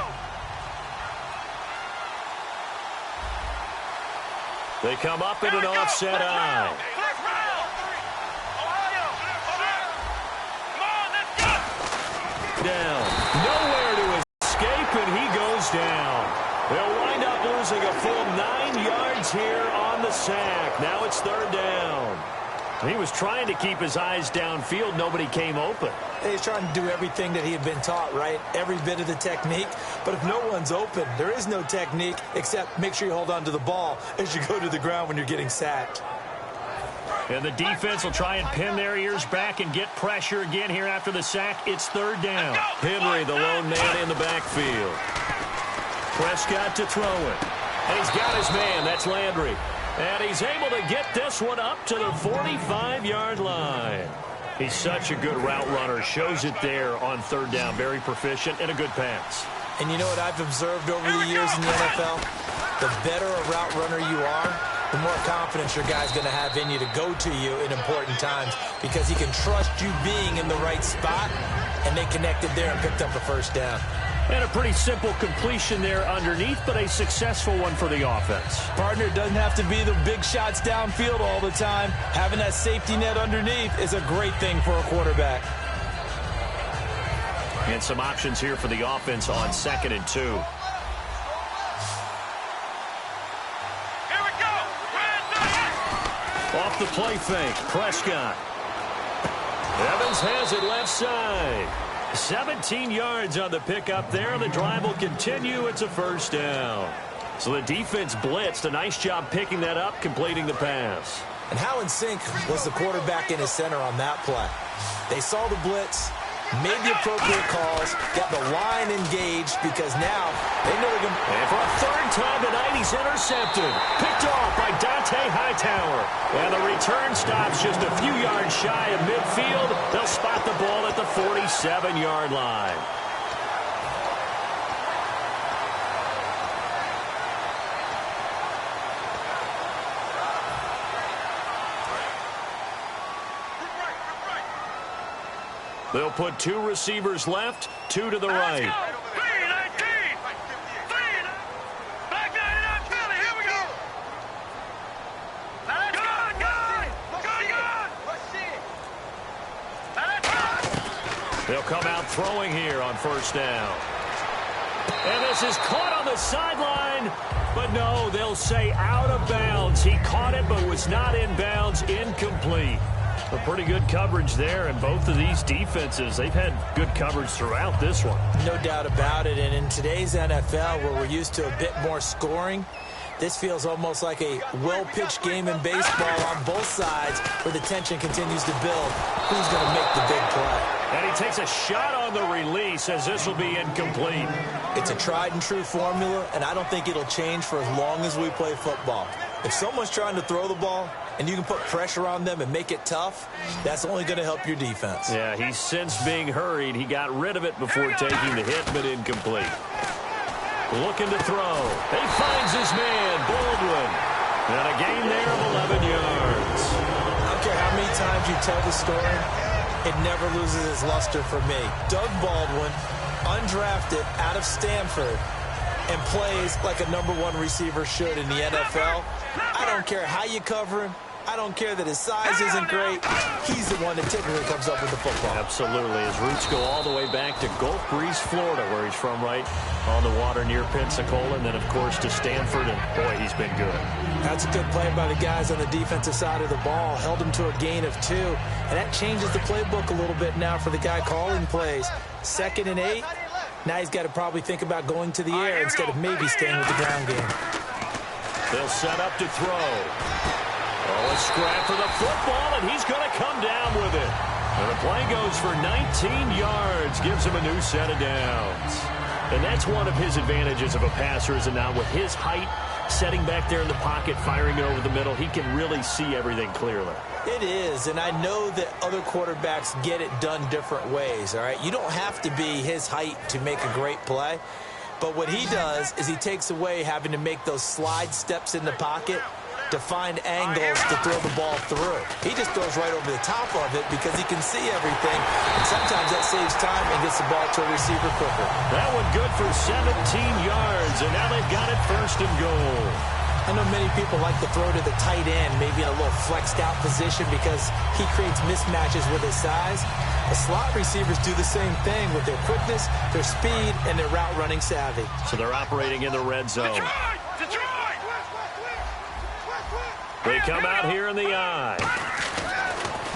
Speaker 3: They come up in an offset eye. Down. Nowhere to escape, and he goes down. They'll wind up losing a full 9 yards here on the sack. Now it's 3rd down. He was trying to keep his eyes downfield. Nobody came open.
Speaker 4: He's trying to do everything that he had been taught, right? Every bit of the technique. But if no one's open, there is no technique except make sure you hold on to the ball as you go to the ground when you're getting sacked.
Speaker 3: And the defense will try and pin their ears back and get pressure again here after the sack. It's 3rd down. Henry, the lone man in the backfield. Prescott to throw it. And he's got his man. That's Landry. And he's able to get this one up to the 45-yard line. He's such a good route runner. Shows it there on 3rd down. Very proficient and a good pass.
Speaker 4: And you know what I've observed over the years in the NFL? The better a route runner you are, the more confidence your guy's going to have in you to go to you in important times because he can trust you being in the right spot, and they connected there and picked up a 1st down.
Speaker 3: And a pretty simple completion there underneath, but a successful one for the offense.
Speaker 4: Partner, it doesn't have to be the big shots downfield all the time. Having that safety net underneath is a great thing for a quarterback.
Speaker 3: And some options here for the offense on 2nd and 2.
Speaker 5: Here we go.
Speaker 3: Off the play fake, Prescott. Evans has it left side. 17 yards on the pickup there. The drive will continue. It's a first down. So the defense blitzed. A nice job picking that up, completing the pass.
Speaker 4: And how in sync was the quarterback in his center on that play? They saw the blitz, made the appropriate calls, got the line engaged because now they know they're going to...
Speaker 3: And for a third time tonight, he's intercepted. Picked off by Dante Hightower. And the return stops just a few yards shy of midfield. They'll spot the ball at the 47-yard line. They'll put 2 receivers left, 2 to the right.
Speaker 5: 3-19. 3. Back 99 Philly. Here we go. Good.
Speaker 3: They'll come out throwing here on first down. And this is caught on the sideline. But no, they'll say out of bounds. He caught it but was not in bounds. Incomplete. A pretty good coverage there, and both of these defenses, they've had good coverage throughout this one.
Speaker 4: No doubt about it, and in today's NFL, where we're used to a bit more scoring, this feels almost like a well-pitched game in baseball on both sides, where the tension continues to build. Who's going to make the big play?
Speaker 3: And he takes a shot on the release, as this will be incomplete.
Speaker 4: It's a tried-and-true formula, and I don't think it'll change for as long as we play football. If someone's trying to throw the ball, and you can put pressure on them and make it tough, that's only going to help your defense.
Speaker 3: Yeah, he's since being hurried. He got rid of it before taking the hit, but incomplete. Looking to throw. He finds his man, Baldwin. And a gain there of 11 yards.
Speaker 4: I don't care how many times you tell the story, it never loses its luster for me. Doug Baldwin, undrafted out of Stanford, and plays like a #1 receiver should in the NFL. I don't care how you cover him. I don't care that his size isn't great. He's the one that typically comes up with the football.
Speaker 3: Absolutely. His roots go all the way back to Gulf Breeze, Florida, where he's from, right on the water near Pensacola, and then, of course, to Stanford, and, boy, he's been good.
Speaker 4: That's a good play by the guys on the defensive side of the ball. Held him to a gain of 2, and that changes the playbook a little bit now for the guy calling plays. 2nd and 8. Now he's got to probably think about going to the air instead of maybe staying with the ground game.
Speaker 3: They'll set up to throw. Oh, a scrap for the football, and he's going to come down with it. And the play goes for 19 yards, gives him a new set of downs. And that's one of his advantages of a passer, is it not? With his height, setting back there in the pocket, firing it over the middle, he can really see everything clearly.
Speaker 4: It is, and I know that other quarterbacks get it done different ways, all right? You don't have to be his height to make a great play. But what he does is he takes away having to make those slide steps in the pocket to find angles to throw the ball through. He just throws right over the top of it because he can see everything, and sometimes that saves time and gets the ball to a receiver quicker.
Speaker 3: That one good for 17 yards, and now they've got it 1st and goal.
Speaker 4: I know many people like to throw to the tight end, maybe in a little flexed out position because he creates mismatches with his size. The slot receivers do the same thing with their quickness, their speed, and their route running savvy.
Speaker 3: So they're operating in the red zone.
Speaker 5: Detroit!
Speaker 3: They come out here in the eye.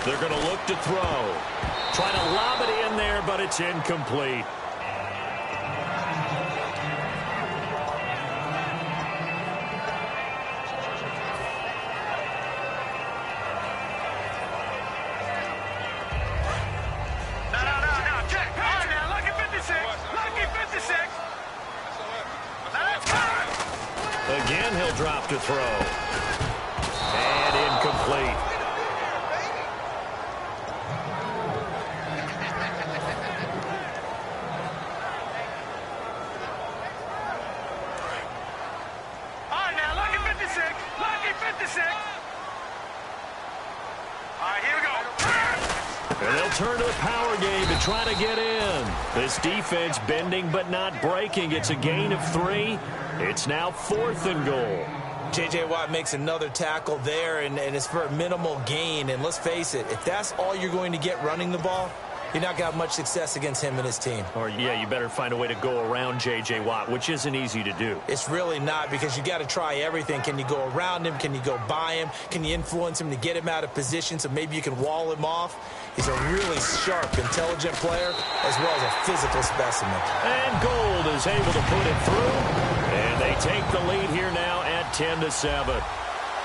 Speaker 3: They're going to look to throw. Trying to lob it in there, but it's incomplete. Again, he'll drop to throw. And incomplete.
Speaker 5: All right, now, lucky 56. Lucky 56. All right, here we go.
Speaker 3: And they'll turn to the power game to try to get in. This defense bending but not breaking. It's a gain of 3. It's now 4th and goal.
Speaker 4: J.J. Watt makes another tackle there, and it's for a minimal gain. And let's face it, if that's all you're going to get running the ball, you're not going to have much success against him and his team.
Speaker 3: Or, yeah, you better find a way to go around J.J. Watt, which isn't easy to do.
Speaker 4: It's really not, because you got to try everything. Can you go around him? Can you go by him? Can you influence him to get him out of position so maybe you can wall him off? He's a really sharp, intelligent player, as well as a physical specimen.
Speaker 3: And Gold is able to put it through, and they take the lead here now at 10-7.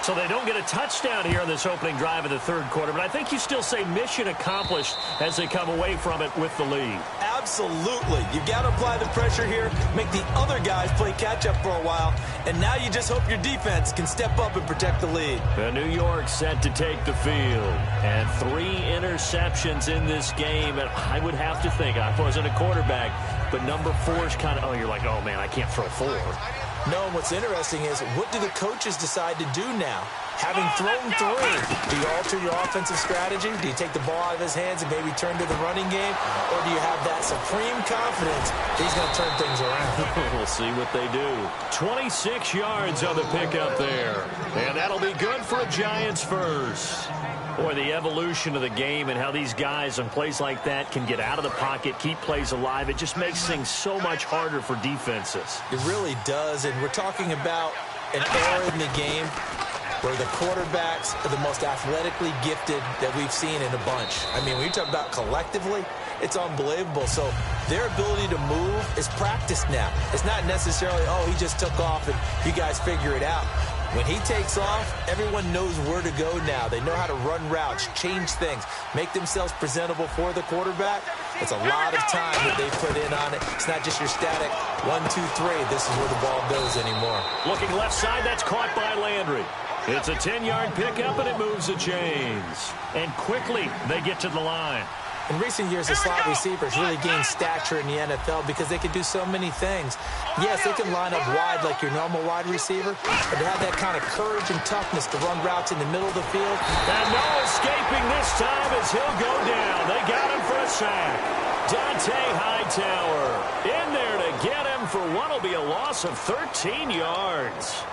Speaker 3: So they don't get a touchdown here in this opening drive of the third quarter, but I think you still say mission accomplished as they come away from it with the lead.
Speaker 4: Absolutely. You've got to apply the pressure here, make the other guys play catch-up for a while, and now you just hope your defense can step up and protect the lead.
Speaker 3: New York set to take the field, and 3 interceptions in this game, and I would have to think, I wasn't a quarterback, but number 4 is kind of, oh, you're like, oh, man, I can't throw 4.
Speaker 4: No, and what's interesting is, what do the coaches decide to do now? Having thrown 3, do you alter your offensive strategy? Do you take the ball out of his hands and maybe turn to the running game? Or do you have that supreme confidence that he's going to turn things around?
Speaker 3: We'll see what they do. 26 yards on the pickup there. And that'll be good for a Giants first. Boy, the evolution of the game and how these guys on plays like that can get out of the pocket, keep plays alive, it just makes things so much harder for defenses.
Speaker 4: It really does, and we're talking about an era in the game where the quarterbacks are the most athletically gifted that we've seen in a bunch. I mean, when you talk about collectively, it's unbelievable. So their ability to move is practiced now. It's not necessarily, oh, he just took off and you guys figure it out. When he takes off, everyone knows where to go now. They know how to run routes, change things, make themselves presentable for the quarterback. It's a lot of time that they put in on it. It's not just your static 1, 2, 3. This is where the ball goes anymore.
Speaker 3: Looking left side, that's caught by Landry. It's a 10-yard pickup, and it moves the chains. And quickly, they get to the line.
Speaker 4: In recent years, the slot receivers really gained stature in the NFL because they can do so many things. Yes, they can line up wide like your normal wide receiver, but to have that kind of courage and toughness to run routes in the middle of the field.
Speaker 3: And no escaping this time as he'll go down. They got him for a sack. Dante Hightower in there to get him for what will be a loss of 13 yards.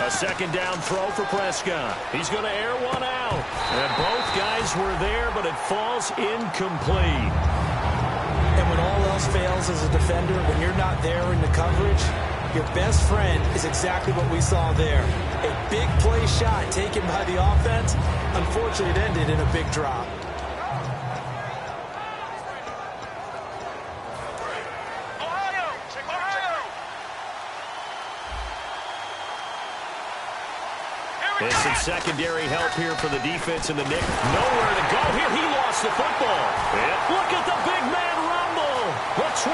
Speaker 3: Second down throw for Prescott. He's going to air one out. And both guys were there, but it falls incomplete.
Speaker 4: And when all else fails as a defender, when you're not there in the coverage, your best friend is exactly what we saw there. A big play shot taken by the offense. Unfortunately, it ended in a big drop.
Speaker 3: There's some secondary help here for the defense in the nick. Nowhere to go here. He lost the football. Look at the big man rumble. The 20.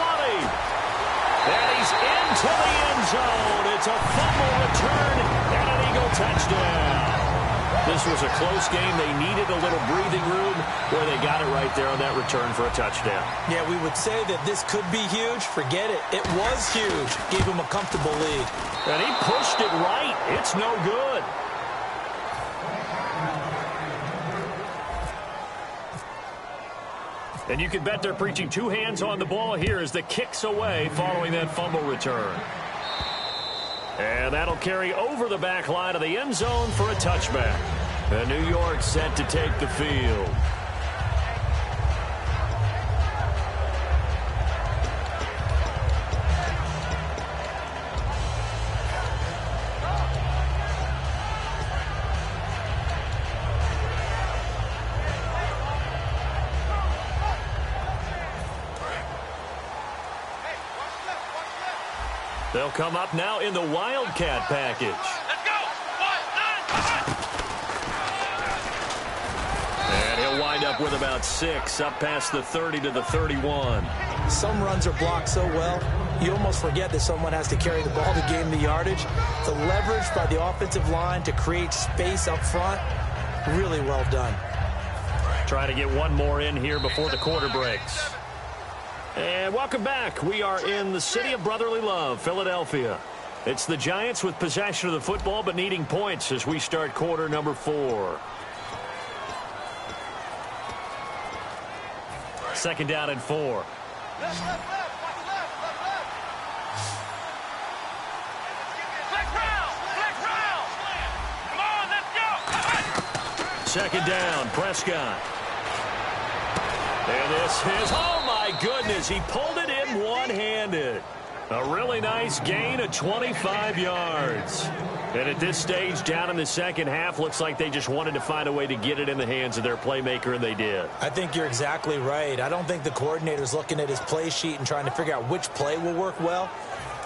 Speaker 3: And he's into the end zone. It's a fumble return and an Eagle touchdown. This was a close game. They needed a little breathing room where they got it right there on that return for a touchdown.
Speaker 4: Yeah, we would say that this could be huge. Forget it. It was huge. Gave him a comfortable lead.
Speaker 3: And he pushed it right. It's no good. And you can bet they're preaching 2 hands on the ball here as the kick's away following that fumble return. And that'll carry over the back line of the end zone for a touchback. And New York set to take the field. They'll come up now in the Wildcat package.
Speaker 5: Let's go! 1, 9.
Speaker 3: And he'll wind up with about 6, up past the 30 to the 31.
Speaker 4: Some runs are blocked so well, you almost forget that someone has to carry the ball to gain the yardage. The leverage by the offensive line to create space up front, really well done.
Speaker 3: Trying to get one more in here before the quarter breaks. And welcome back. We are in the city of brotherly love, Philadelphia. It's the Giants with possession of the football but needing points as we start quarter number 4. Second down and 4. Second down, Prescott. And this is, oh my goodness, he pulled it in one-handed. A really nice gain of 25 yards. And at this stage, down in the second half, looks like they just wanted to find a way to get it in the hands of their playmaker, and they did.
Speaker 4: I think you're exactly right. I don't think the coordinator's looking at his play sheet and trying to figure out which play will work well.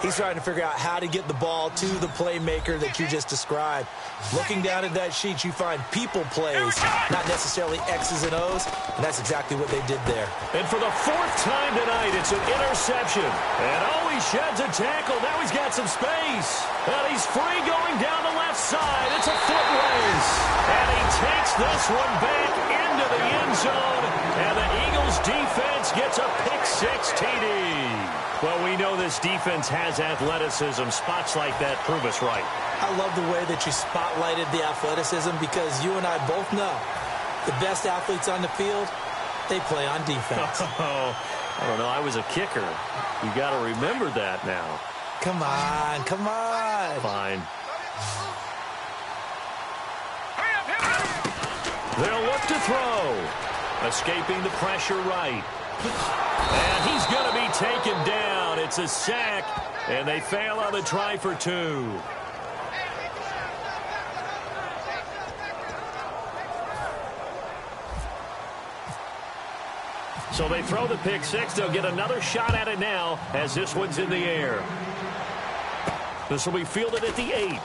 Speaker 4: He's trying to figure out how to get the ball to the playmaker that you just described. Looking down at that sheet, you find people plays, not necessarily X's and O's, and that's exactly what they did there.
Speaker 3: And for the 4th time tonight, it's an interception. And oh, he sheds a tackle. Now he's got some space. And he's free going down the left side. It's a foot race. And he takes this one back into the end zone. And the Eagles defense gets a pick-6 TD. Well, we know this defense has athleticism. Spots like that prove us right.
Speaker 4: I love the way that you spotlighted the athleticism because you and I both know the best athletes on the field, they play on defense.
Speaker 3: Oh, I don't know. I was a kicker. You got to remember that now.
Speaker 4: Come on, come on.
Speaker 3: Fine. They'll look to throw. Escaping the pressure right. And he's going to be taken down. It's a sack, and they fail on the try for 2. So they throw the pick-6. They'll get another shot at it now as this one's in the air. This will be fielded at the 8.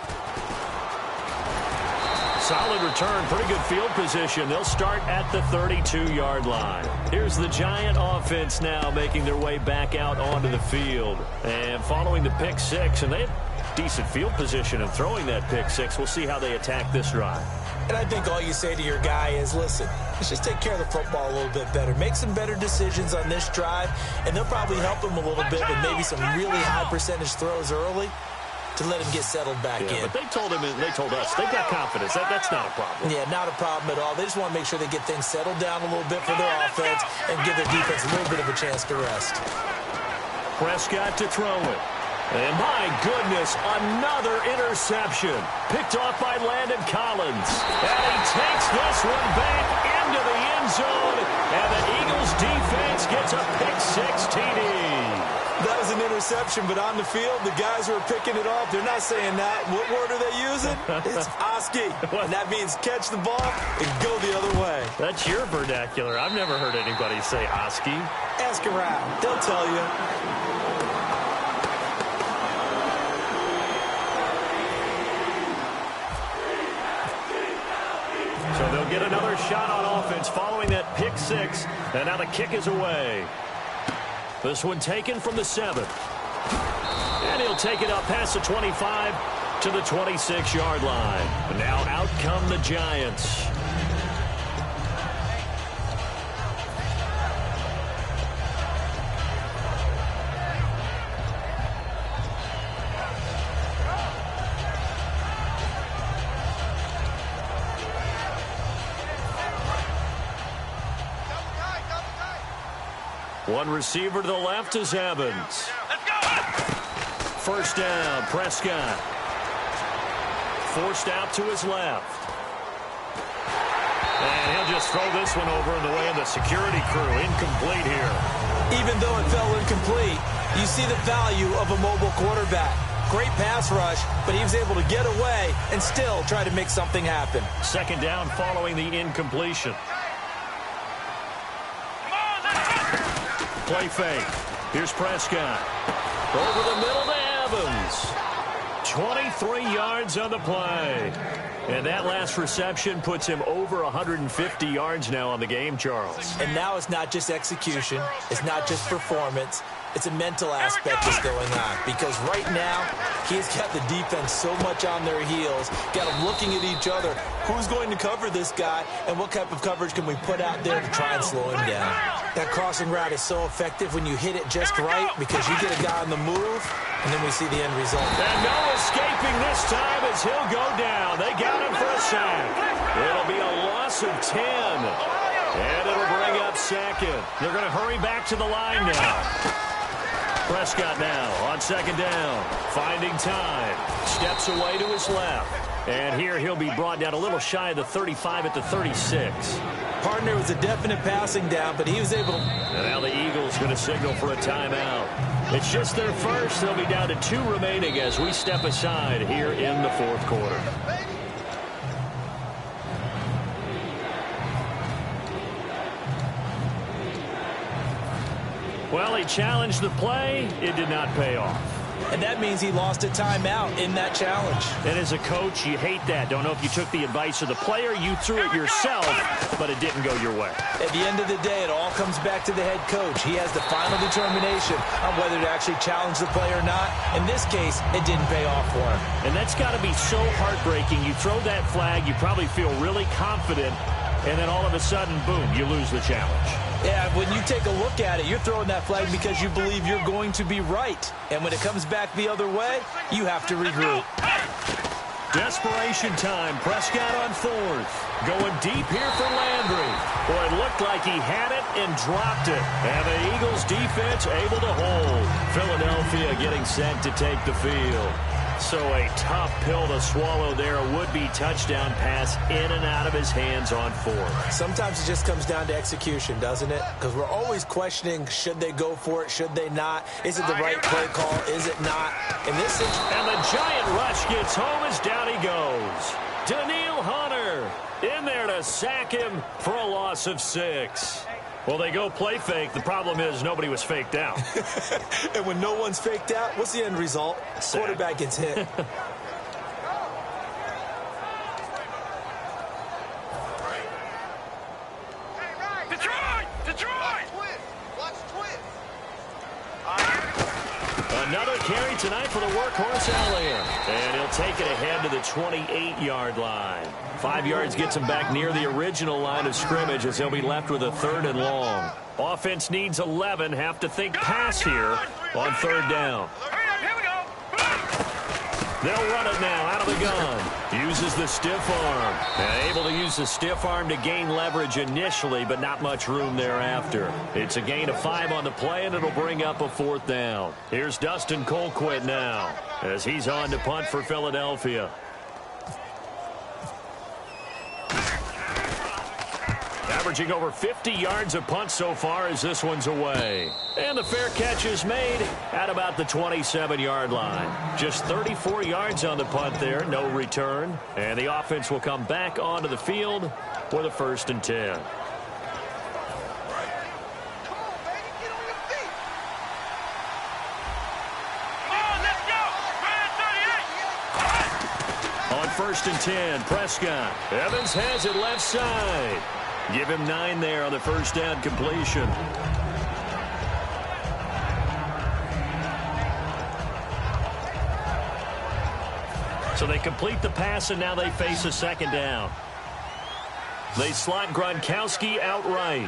Speaker 3: Solid return, pretty good field position. They'll start at the 32-yard line. Here's the Giant offense now making their way back out onto the field. And following the pick-6, and they have decent field position and throwing that pick-6. We'll see how they attack this drive.
Speaker 4: And I think all you say to your guy is, listen, let's just take care of the football a little bit better. Make some better decisions on this drive, and they'll probably help him a little bit with maybe some really high percentage throws early to let him get settled back in.
Speaker 3: But they told him, and they told us, they've got confidence. That's not a problem.
Speaker 4: Yeah, not a problem at all. They just want to make sure they get things settled down a little bit for their offense and give their defense a little bit of a chance to rest.
Speaker 3: Prescott to throw it. And my goodness, another interception. Picked off by Landon Collins. And he takes this one back into the end zone. And the Eagles defense gets a pick-6 TD.
Speaker 4: That was an interception, but on the field, the guys who are picking it off, they're not saying that. What word are they using? It's Oski. And that means catch the ball and go the other way.
Speaker 3: That's your vernacular. I've never heard anybody say Oski.
Speaker 4: Ask around. They'll tell you.
Speaker 3: So they'll get another shot on offense following that pick-6. And now the kick is away. This one taken from the 7. And he'll take it up past the 25 to the 26-yard line. And now out come the Giants. One receiver to the left is Evans.
Speaker 5: Let's go.
Speaker 3: First down, Prescott. Forced out to his left. And he'll just throw this one over in the way of the security crew. Incomplete here.
Speaker 4: Even though it fell incomplete, you see the value of a mobile quarterback. Great pass rush, but he was able to get away and still try to make something happen.
Speaker 3: Second down following the incompletion. Play fake. Here's Prescott. Over the middle to Evans. 23 yards on the play. And that last reception puts him over 150 yards now on the game, Charles.
Speaker 4: And now it's not just execution. It's not just performance. It's a mental aspect that's going on because right now he's got the defense so much on their heels, got them looking at each other. Who's going to cover this guy, and what type of coverage can we put out there to try and slow him down? That crossing route is so effective when you hit it just right because you get a guy on the move, and then we see the end result.
Speaker 3: And no escaping this time as he'll go down. They got him for a sack. It'll be a loss of 10. And it'll bring up second. They're going to hurry back to the line now. Prescott now on second down. Finding time. Steps away to his left. And here he'll be brought down a little shy of the 35 at the 36.
Speaker 4: Partner was a definite passing down, but he was able to...
Speaker 3: And now the Eagles going to signal for a timeout. It's just their first. They'll be down to 2 remaining as we step aside here in the fourth quarter. Well, he challenged the play. It did not pay off.
Speaker 4: And that means he lost a timeout in that challenge.
Speaker 3: And as a coach, you hate that. Don't know if you took the advice of the player, you threw it yourself, but it didn't go your way.
Speaker 4: At the end of the day, it all comes back to the head coach. He has the final determination on whether to actually challenge the play or not. In this case, it didn't pay off for him.
Speaker 3: And that's got to be so heartbreaking. You throw that flag, you probably feel really confident, and then all of a sudden, boom, you lose the challenge.
Speaker 4: Yeah, when you take a look at it, you're throwing that flag because you believe you're going to be right. And when it comes back the other way, you have to regroup.
Speaker 3: Desperation time. Prescott on fourth. Going deep here for Landry. Boy, it looked like he had it and dropped it. And the Eagles defense able to hold. Philadelphia getting set to take the field. So a tough pill to swallow there. A would-be touchdown pass in and out of his hands on fourth.
Speaker 4: Sometimes it just comes down to execution, doesn't it? Because we're always questioning, should they go for it, should they not? Is it the right play call, is it not? In this situation...
Speaker 3: And the giant rush gets home as down he goes. Daniil Hunter in there to sack him for a loss of 6. Well, they go play fake. The problem is nobody was faked out.
Speaker 4: And when no one's faked out, what's the end result?
Speaker 3: Sack.
Speaker 4: Quarterback gets hit.
Speaker 5: Detroit!
Speaker 6: Watch twist.
Speaker 3: Another carry tonight for the workhorse Elliott. And he'll take it ahead to the 28-yard line. 5 yards gets him back near the original line of scrimmage as he'll be left with a 3rd and long. Offense needs 11. Have to think pass here on 3rd down.
Speaker 5: Here we go.
Speaker 3: They'll run it now out of the gun. Uses the stiff arm. And able to use the stiff arm to gain leverage initially, but not much room thereafter. It's a gain of 5 on the play, and it'll bring up a 4th down. Here's Dustin Colquitt now as he's on to punt for Philadelphia. Averaging over 50 yards a punt so far as this one's away. And the fair catch is made at about the 27-yard line. Just 34 yards on the punt there, no return. And the offense will come back onto the field with a 1st and 10.
Speaker 6: Come on, baby. Get on your feet.
Speaker 5: Come on, let's go. Right at 38.
Speaker 3: On 1st and 10, Prescott. Evans has it left side. Give him 9 there on the 1st down completion. So they complete the pass, and now they face a 2nd down. They slot Gronkowski outright.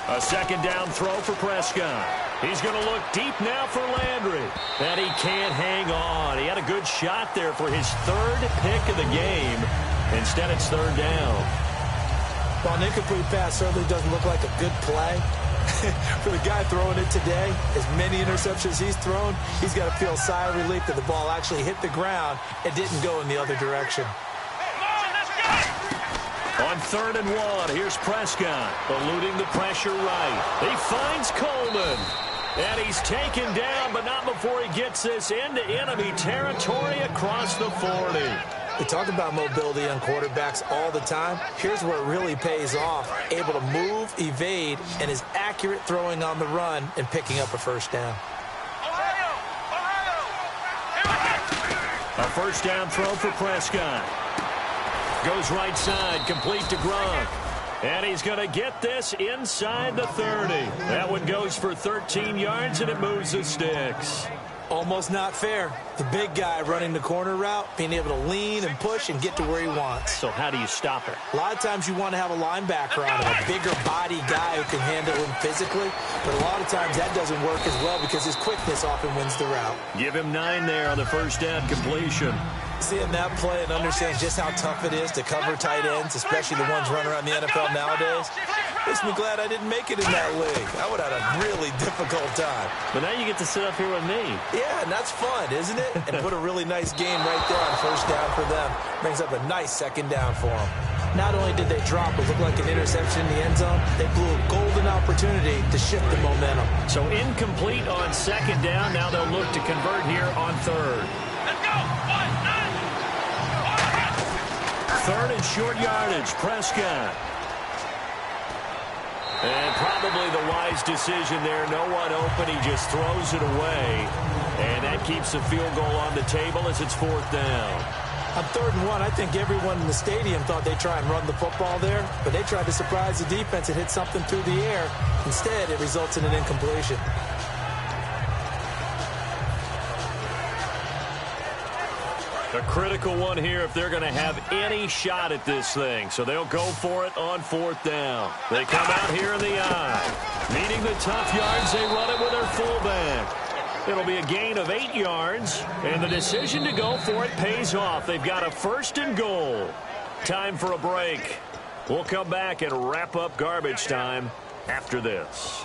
Speaker 3: A 2nd down throw for Prescott. He's going to look deep now for Landry. And he can't hang on. He had a good shot there for his 3rd pick of the game. Instead, it's 3rd down.
Speaker 4: Well, an incomplete pass certainly doesn't look like a good play. For the guy throwing it today, as many interceptions he's thrown, he's got to feel a sigh of relief that the ball actually hit the ground and didn't go in the other direction.
Speaker 3: On 3rd and 1, here's Prescott, eluding the pressure right. He finds Coleman. And he's taken down, but not before he gets this into enemy territory across the 40.
Speaker 4: We talk about mobility on quarterbacks all the time. Here's where it really pays off. Able to move, evade, and is accurate throwing on the run and picking up a 1st down.
Speaker 3: A 1st down throw for Prescott. Goes right side, complete to Gronk. And he's going to get this inside the 30. That would one goes for 13 yards, and it moves the sticks.
Speaker 4: Almost not fair. The big guy running the corner route, being able to lean and push and get to where he wants.
Speaker 3: So how do you stop it?
Speaker 4: A lot of times you want to have a linebacker on him, a bigger body guy who can handle him physically. But a lot of times that doesn't work as well because his quickness often wins the route.
Speaker 3: Give him 9 there on the first down completion.
Speaker 4: Seeing that play and understands just how tough it is to cover tight ends, especially the ones running around the NFL nowadays, makes me glad I didn't make it in that league. I would have had a really difficult time.
Speaker 3: But now you get to sit up here with me.
Speaker 4: Yeah, and that's fun, isn't it? And put a really nice game right there on first down for them. Brings up a nice second down for them. Not only did they drop what looked like an interception in the end zone, they blew a golden opportunity to shift the momentum.
Speaker 3: So incomplete on second down. Now they'll look to convert here on third.
Speaker 5: Let's go. 1-9.
Speaker 3: Third and short yardage, Prescott. And probably the wise decision there. No one open. He just throws it away. And that keeps the field goal on the table as it's fourth down.
Speaker 4: On 3rd and 1, I think everyone in the stadium thought they'd try and run the football there, but they tried to surprise the defense and hit something through the air. Instead, it results in an incompletion.
Speaker 3: A critical one here if they're going to have any shot at this thing. So they'll go for it on 4th down. They come out here in the eye. Needing the tough yards, they run it with their fullback. It'll be a gain of 8 yards, and the decision to go for it pays off. They've got a 1st and goal. Time for a break. We'll come back and wrap up garbage time after this.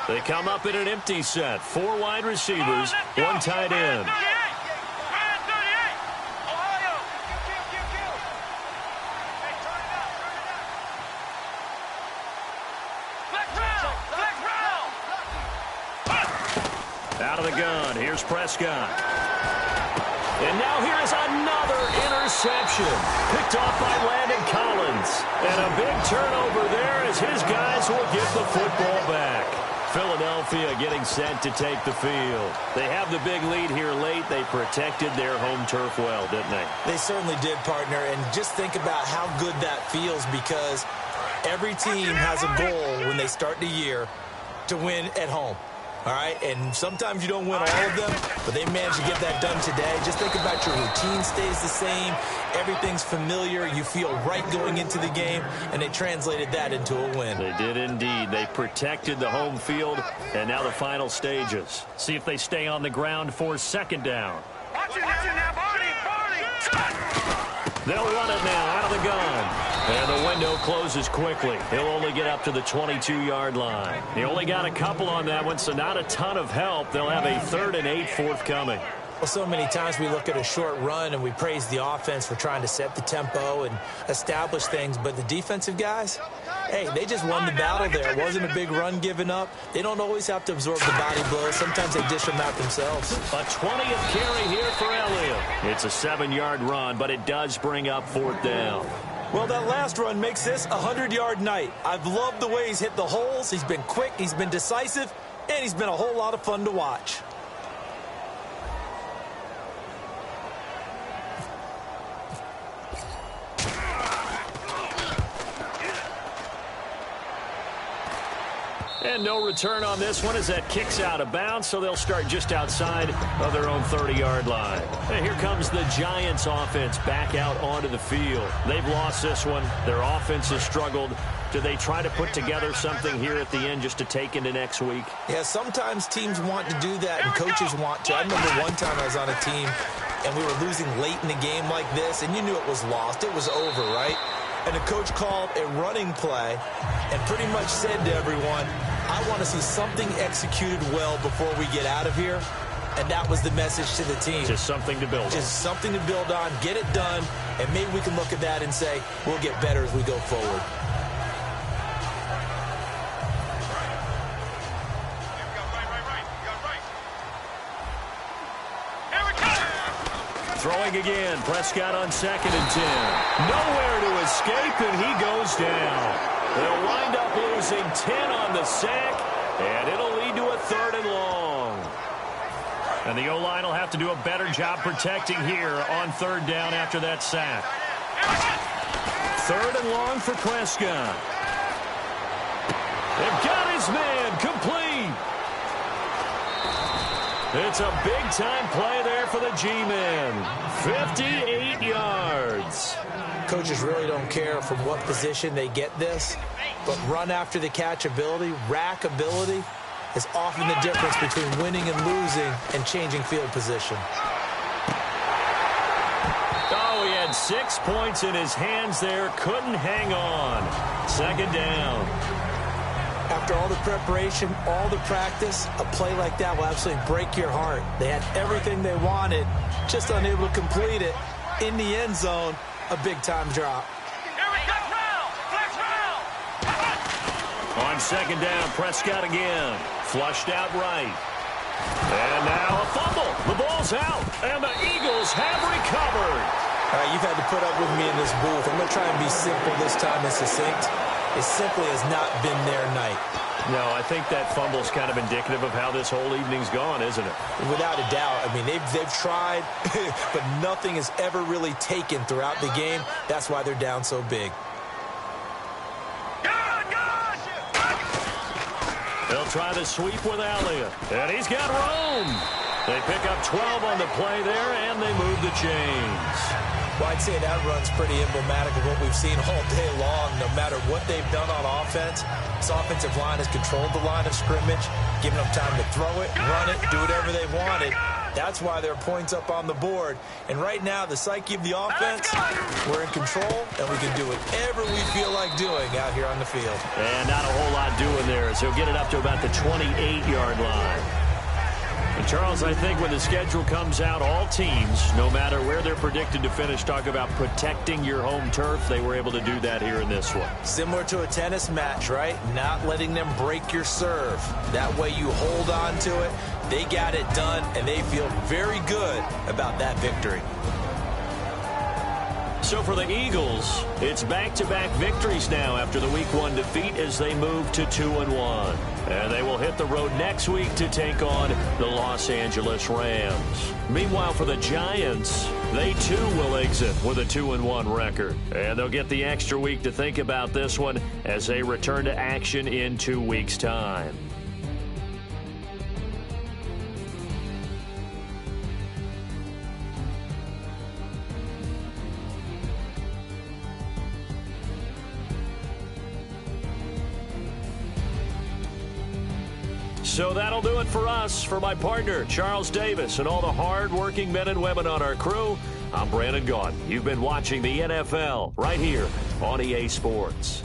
Speaker 3: They come up in an empty set. 4 wide receivers, 1 tight end.
Speaker 5: 38. Ohio. Hey, turn it up. Flex round.
Speaker 3: Out of the gun. Here's Prescott. And now here is another interception. Picked off by Landon Collins. And a big turnover there as his guys will get the football back. Philadelphia getting set to take the field. They have the big lead here late. They protected their home turf well, didn't they?
Speaker 4: They certainly did, partner. And just think about how good that feels because every team has a goal when they start the year to win at home. All right, and sometimes you don't win all of them, but they managed to get that done today. Just think about your routine stays the same. Everything's familiar. You feel right going into the game, and they translated that into a win.
Speaker 3: They did indeed. They protected the home field, and now the final stages. See if they stay on the ground for 2nd down.
Speaker 5: Watch it now, Barney.
Speaker 3: They'll run it now out of the gun. And the window closes quickly. He'll only get up to the 22-yard line. He only got a couple on that one, so not a ton of help. They'll have a 3rd and 8 forthcoming.
Speaker 4: Well, so many times we look at a short run and we praise the offense for trying to set the tempo and establish things, but the defensive guys, hey, they just won the battle there. It wasn't a big run given up. They don't always have to absorb the body blows. Sometimes they dish them out themselves.
Speaker 3: A 20th carry here for Elliott. It's a 7-yard run, but it does bring up 4th down.
Speaker 4: Well, that last run makes this a 100-yard night. I've loved the way he's hit the holes. He's been quick, he's been decisive, and he's been a whole lot of fun to watch.
Speaker 3: And no return on this one as that kicks out of bounds, so they'll start just outside of their own 30-yard line. And here comes the Giants offense back out onto the field. They've lost this one. Their offense has struggled. Do they try to put together something here at the end just to take into next week?
Speaker 4: Yeah, sometimes teams want to do that and coaches want to. I remember one time I was on a team and we were losing late in the game like this, and you knew it was lost. It was over, right? And the coach called a running play and pretty much said to everyone, I want to see something executed well before we get out of here. And that was the message to the team.
Speaker 3: Just something to build on.
Speaker 4: Just something to build on, get it done, and maybe we can look at that and say, we'll get better as we go forward.
Speaker 3: Throwing again, Prescott on 2nd and 10. Nowhere to escape, and he goes down. They'll wind up losing 10 on the sack, and it'll lead to a 3rd And the O-line will have to do a better job protecting here on third down after that sack. Third and long for Prescott. They've got his man complete. It's a big-time play there for the G-Man. 58 yards.
Speaker 4: Coaches really don't care from what position they get this, but run after the catch ability, rack ability, is often the difference between winning and losing and changing field position.
Speaker 3: Oh, he had 6 points in his hands there. Couldn't hang on. Second down.
Speaker 4: After all the preparation, all the practice, a play like that will absolutely break your heart. They had everything they wanted, just unable to complete it. In the end zone, a big-time drop.
Speaker 5: Here we go, round! Flex round!
Speaker 3: On second down, Prescott again. Flushed out right. And now a fumble. The ball's out, and the Eagles have recovered.
Speaker 4: All right, you've had to put up with me in this booth. I'm going to try and be simple this time and succinct. It simply has not been their night.
Speaker 3: No, I think that fumble's kind of indicative of how this whole evening's gone, isn't it?
Speaker 4: Without a doubt. I mean, they've tried, but nothing is ever really taken throughout the game. That's why they're down so big.
Speaker 3: They'll try the sweep with Elliott. And he's got room. They pick up 12 on the play there, and they move the chains.
Speaker 4: Well, I'd say that run's pretty emblematic of what we've seen all day long. No matter what they've done on offense, this offensive line has controlled the line of scrimmage, given them time to throw it, run it, do whatever they wanted. That's why there are points up on the board. And right now, the psyche of the offense, we're in control, and we can do whatever we feel like doing out here on the field.
Speaker 3: And not a whole lot doing there, so he'll get it up to about the 28-yard line. And Charles, I think when the schedule comes out, all teams, no matter where they're predicted to finish, talk about protecting your home turf. They were able to do that here in this one.
Speaker 4: Similar to a tennis match, right? Not letting them break your serve. That way you hold on to it. They got it done, and they feel very good about that victory.
Speaker 3: So for the Eagles, it's back-to-back victories now after the Week 1 defeat as they move to 2-1. And they will hit the road next week to take on the Los Angeles Rams. Meanwhile, for the Giants, they too will exit with a 2-1 record. And they'll get the extra week to think about this one as they return to action in 2 weeks' time. So that'll do it for us. For my partner, Charles Davis, and all the hard-working men and women on our crew, I'm Brandon Gaudin. You've been watching the NFL right here on EA Sports.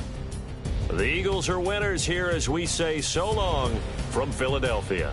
Speaker 3: The Eagles are winners here as we say so long from Philadelphia.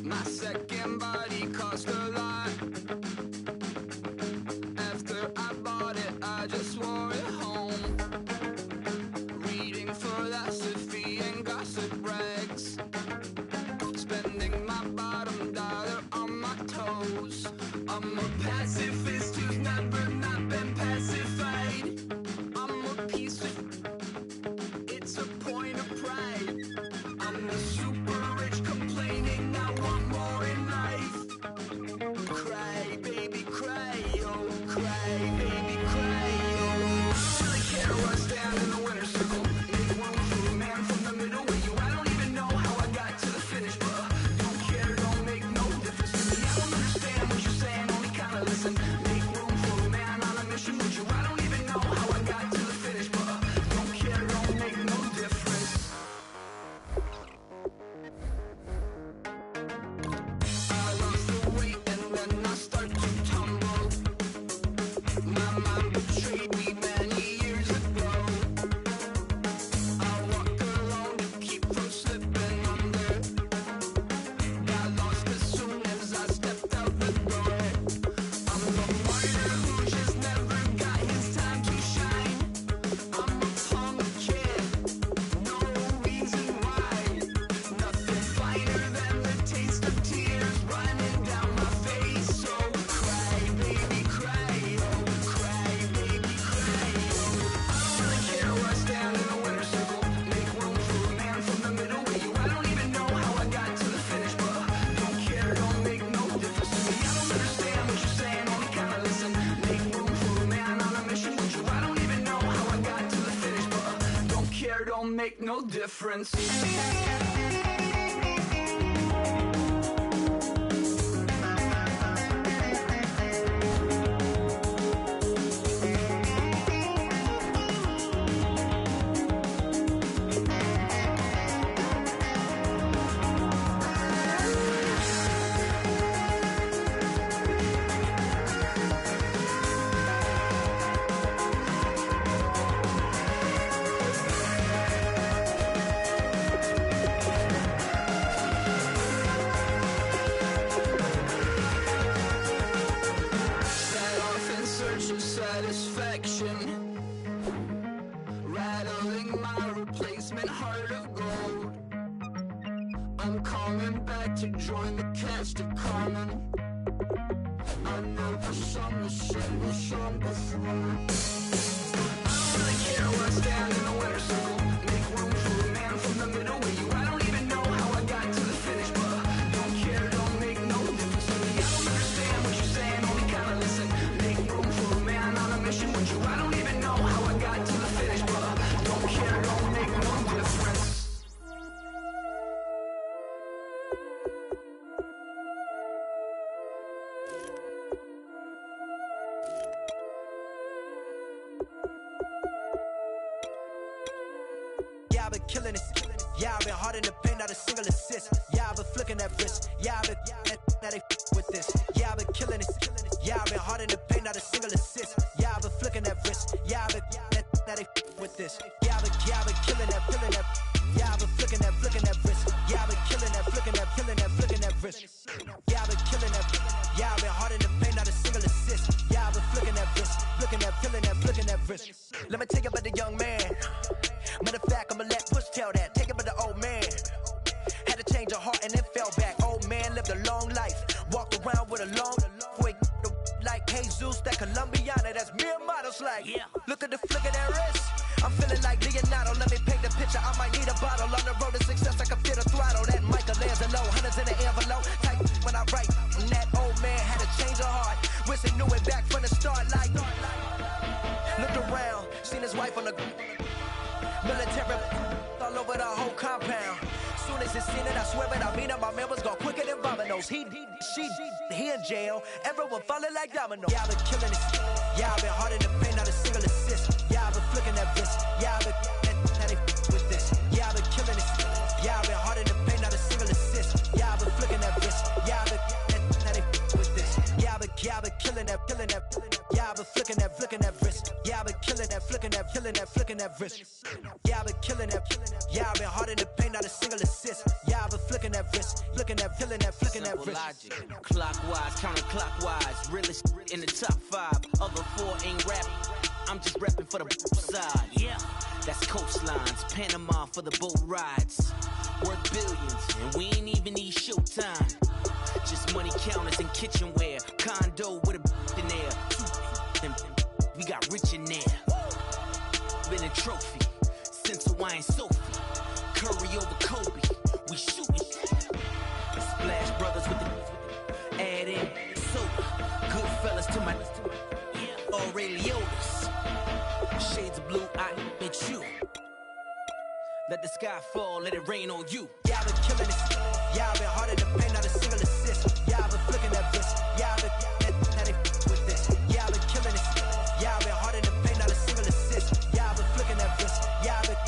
Speaker 7: My second body cost a lot. After I bought it, I just wore it home. Reading philosophy and gossip rags. Spending my bottom dollar on my toes. I'm a pacifist who's never not been pacified. I'm a piece of... It's a point of pride. I'm the super rich complaining I want more in life. Cry, baby, cry, oh, cry, baby, cry, oh. I don't really care where I stand in the winner's circle. Make room for a man from the middle with you. I don't even know how I got to the finish, but don't care, don't make no difference to me. I don't understand what you're saying, only kinda listen. Make room for a man on a mission with you. I don't even know how I got to the finish, but don't care, don't make no difference. I lost the weight and then I start to tumble. My mind betrayed me many years ago. I walk alone to keep from slipping under. Got lost as soon as I stepped out the door. I'm a martyr who just never got his time to shine. I'm a punk kid, no reason why. Nothing finer than the taste of tears running down my face. So cry, baby, cry, oh, cry, baby, cry, oh. I don't really care where I stand in the winner's circle. Make room for a man from the middle with you. I don't even know how I got to the finish, but don't care, don't make no difference to me. I don't understand what you're saying, only kinda listen. Make room for a man on a mission with you. I don't even know how I got to the finish, but don't care, don't make no difference. Set off in search of satisfaction, rattling my replacement heart of gold. I'm coming back to join the cast of Carmen. I never sung the same song before. I don't really care where I stand in the winner's circle. Make room for a man from the middle with you. I don't even know how I got to the finish, but don't care, don't make no difference to me. I don't understand what you're saying, only kinda listen. Make room for a man on a mission with you. I don't even know how I got to the finish, but don't care, don't make no difference.
Speaker 8: Yeah, I've been killing it. Yeah, I've been hard in the paint, not a single assist. Yeah, I've been flicking that wrist. Yeah, I've been now they with this. Yeah, I've been killing it. Yeah, I've been hard in the paint, not a single assist. Yeah, I've been flicking that wrist. Yeah, I've been now they with this. Yeah, I've been killing that, killing that. Yeah, I've been flicking that wrist. Yeah, I've been killing that, flicking that, flicking that wrist. Yeah, I've been killing that. Yeah, I've been hard in the paint, not a single assist. Yeah, I've been flicking that wrist, flicking that wrist. Let me tell you about the young man. Matter of fact, I'ma let Push tell that. Take it about the old man. Had to change her heart and then fell back. Old man lived a long life. Walked around with a long way like Jesus, that Colombiana. That's mere models like. Yeah. Look at the flick of that wrist. I'm feeling like Leonardo. Let me paint the picture. I might need a bottle. On the road to success, I can feel the throttle. That Michelangelo, hundreds in the envelope. Type when I write. And that old man had to change her heart. Wish he knew it back from the start. Like looked around, seen his wife on the military all over the whole compound. Soon as he seen it, I swear it, I mean it. My man was gone quicker than dominoes. He in jail. Everyone falling like dominoes. Yeah, I've been killing it. Yeah, I've been hard in the paint, not a single assist. Yeah, I've been flicking that wrist. Yeah, I've been now they with this. Yeah, I've been killing it. Yeah, I've been hard in the paint, not a single assist. Yeah, I've been flicking that wrist. Yeah, I've been now they with this. Yeah, I've been killing that. Yeah, I've been flicking that wrist. Yeah, I've been killing that, flicking that wrist. Yeah, I've been killing that. Yeah, I've been hard in the paint, not a single assist. Yeah, I've been flicking that wrist, looking at, feeling that, flicking that wrist.
Speaker 9: Logic, clockwise, counterclockwise, realest in the top 5. Other 4 ain't rapping, I'm just repping for the side. Yeah, that's coastlines, Panama for the boat rides. Worth billions, and we ain't even need showtime. Just money counters and kitchenware, condo with a in there. We got rich in there. Been a trophy since Hawaiian Sophie. Curry over Kobe, we shootin'. Splash Brothers with the add in soda. Good fellas to my Ray Liotta's. Shades of blue, I met you. Let the sky fall, let it rain on you.
Speaker 8: Yeah, I've been killing this. Yeah, I've been hard in the paint, not a single assist. Yeah, I've been flicking that wrist. Yeah, I've been now they with this. Yeah, I've been killing this. Yeah, I've been hard in the paint, not a single assist. Yeah, I've been flicking that wrist. Yeah, I've been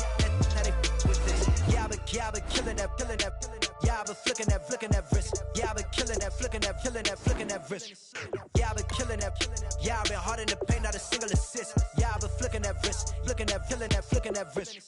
Speaker 8: now they with this. Yeah, I've been killing that, killing that. Yeah, I've been flicking that wrist. Yeah, I've been killing that, flicking that, killing that, flicking that wrist. Yeah, I've been killing that. Yeah, I've been hard in the paint, not a single assist. Yeah, I've been flicking that wrist, flicking that, killing that, flicking that wrist.